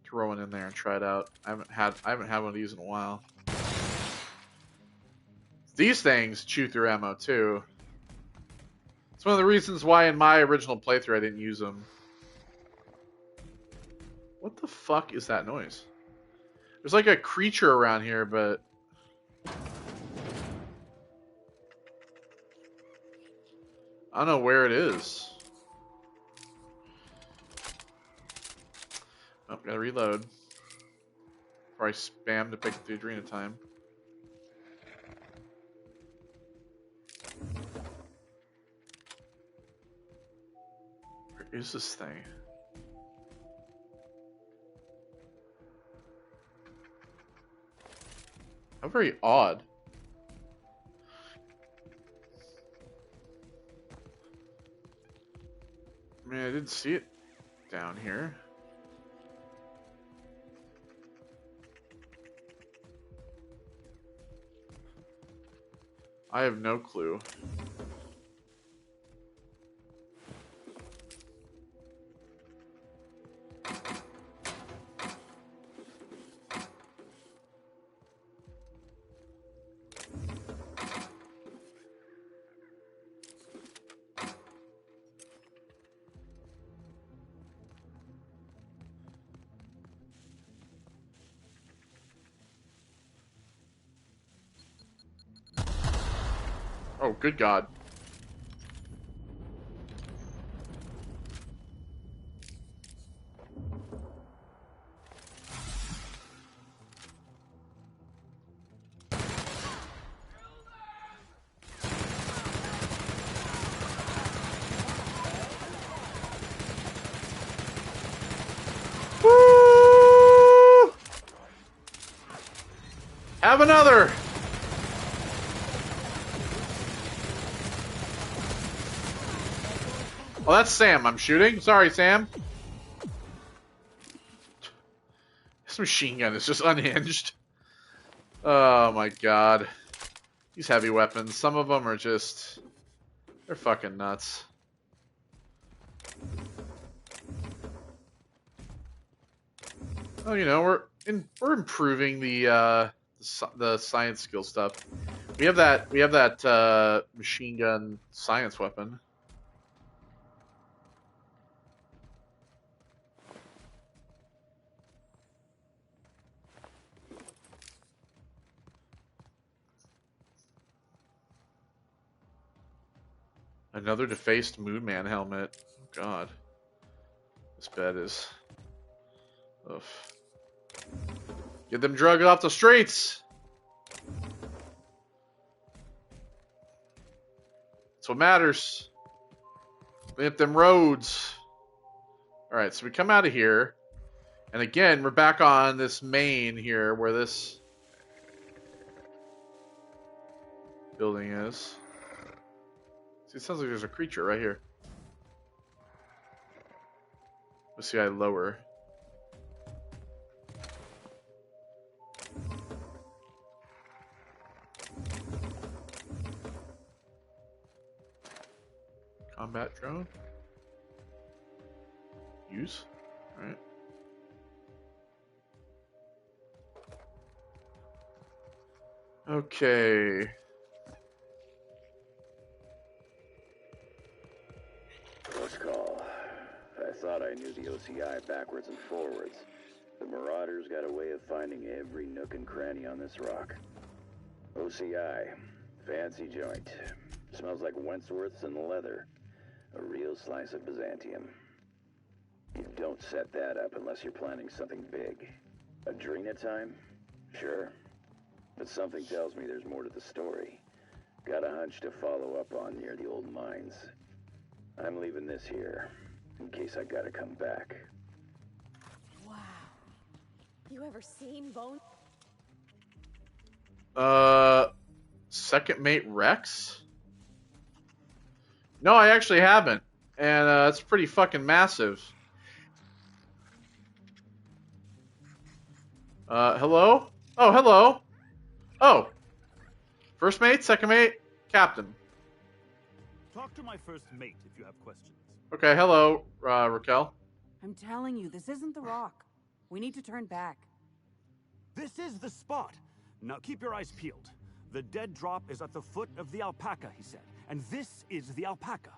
throw one in there and try it out. I haven't had one of these in a while. These things chew through ammo too. It's one of the reasons why in my original playthrough I didn't use them. What the fuck is that noise? There's like a creature around here, but I don't know where it is. Oh, gotta reload. Before I spam to pick up the Adrena time. Where is this thing? How very odd. I mean, I didn't see it down here. I have no clue. Oh, good God. Woo! Have another. Oh, that's Sam I'm shooting. Sorry, Sam. This machine gun is just unhinged. Oh my god. These heavy weapons, some of them are just... they're fucking nuts. Oh, you know, we're improving the science skill stuff. We have that machine gun science weapon. Another defaced Moonman helmet. Oh, God. This bed is... ugh. Get them drugs off the streets! That's what matters. Clean up them roads. Alright, so we come out of here. And again, we're back on this main here where this building is. See, it sounds like there's a creature right here. Let's see, I lower. Combat drone. Use. Alright. Okay. Close call. I thought I knew the OCI backwards and forwards. The Marauders got a way of finding every nook and cranny on this rock. OCI. Fancy joint. Smells like Wentworth's and leather. A real slice of Byzantium. You don't set that up unless you're planning something big. Adrena time? Sure. But something tells me there's more to the story. Got a hunch to follow up on near the old mines. I'm leaving this here, in case I gotta come back. Wow. You ever seen Bone? Second mate Rex? No, I actually haven't. And it's pretty fucking massive. Hello? Oh, hello. Oh. First mate, second mate, captain. Talk to my first mate if you have questions. Okay, hello, Raquel. I'm telling you, this isn't the rock. We need to turn back. This is the spot. Now keep your eyes peeled. The dead drop is at the foot of the alpaca, he said. And this is the alpaca.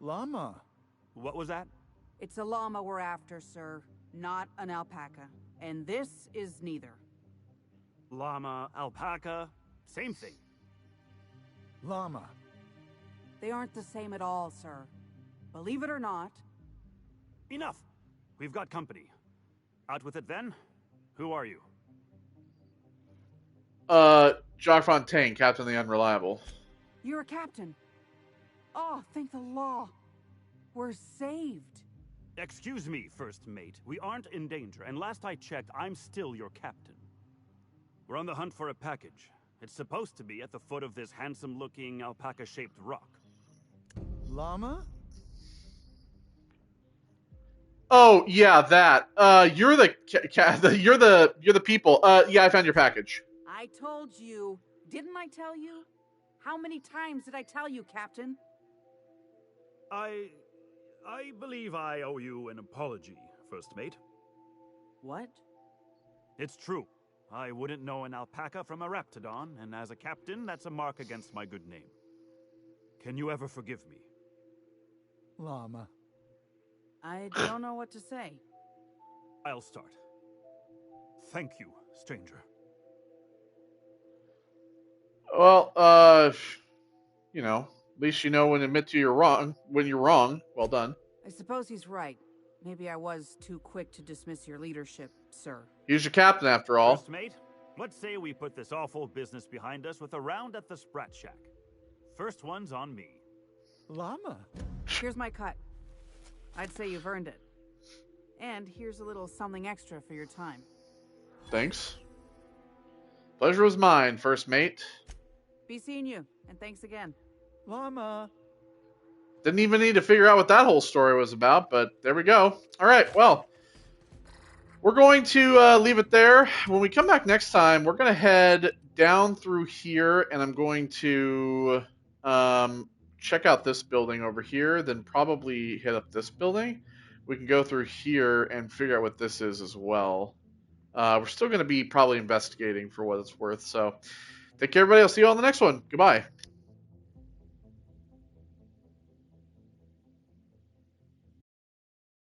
Llama. What was that? It's a llama we're after, sir, not an alpaca. And this is neither. Llama, alpaca, same thing. Llama. They aren't the same at all, sir. Believe it or not. Enough. We've got company. Out with it then. Who are you? Jacques Fontaine, Captain of the Unreliable. You're a captain. Oh, thank the law. We're saved. Excuse me, first mate. We aren't in danger, and last I checked, I'm still your captain. We're on the hunt for a package. It's supposed to be at the foot of this handsome-looking alpaca-shaped rock. Llama? Oh yeah, that. You're the you're the people. Yeah, I found your package. I told you. Didn't I tell you? How many times did I tell you, Captain? I believe I owe you an apology, first mate. What? It's true. I wouldn't know an alpaca from a raptidon, and as a captain, that's a mark against my good name. Can you ever forgive me? Llama. I don't know what to say. I'll start. Thank you, stranger. Well, you know, at least you know when to admit to you're wrong. When you're wrong, well done. I suppose he's right. Maybe I was too quick to dismiss your leadership, sir. He's your captain, after all. First mate, let's say we put this awful business behind us with a round at the Sprat Shack. First one's on me. Llama. Here's my cut. I'd say you've earned it. And here's a little something extra for your time. Thanks. Pleasure was mine, first mate. Be seeing you, and thanks again. Llama. Didn't even need to figure out what that whole story was about, but there we go. All right, well, we're going to leave it there. When we come back next time, we're going to head down through here, and I'm going to check out this building over here, then probably hit up this building. We can go through here and figure out what this is as well. We're still going to be probably investigating for what it's worth. So take care, everybody. I'll see you all in the next one. Goodbye.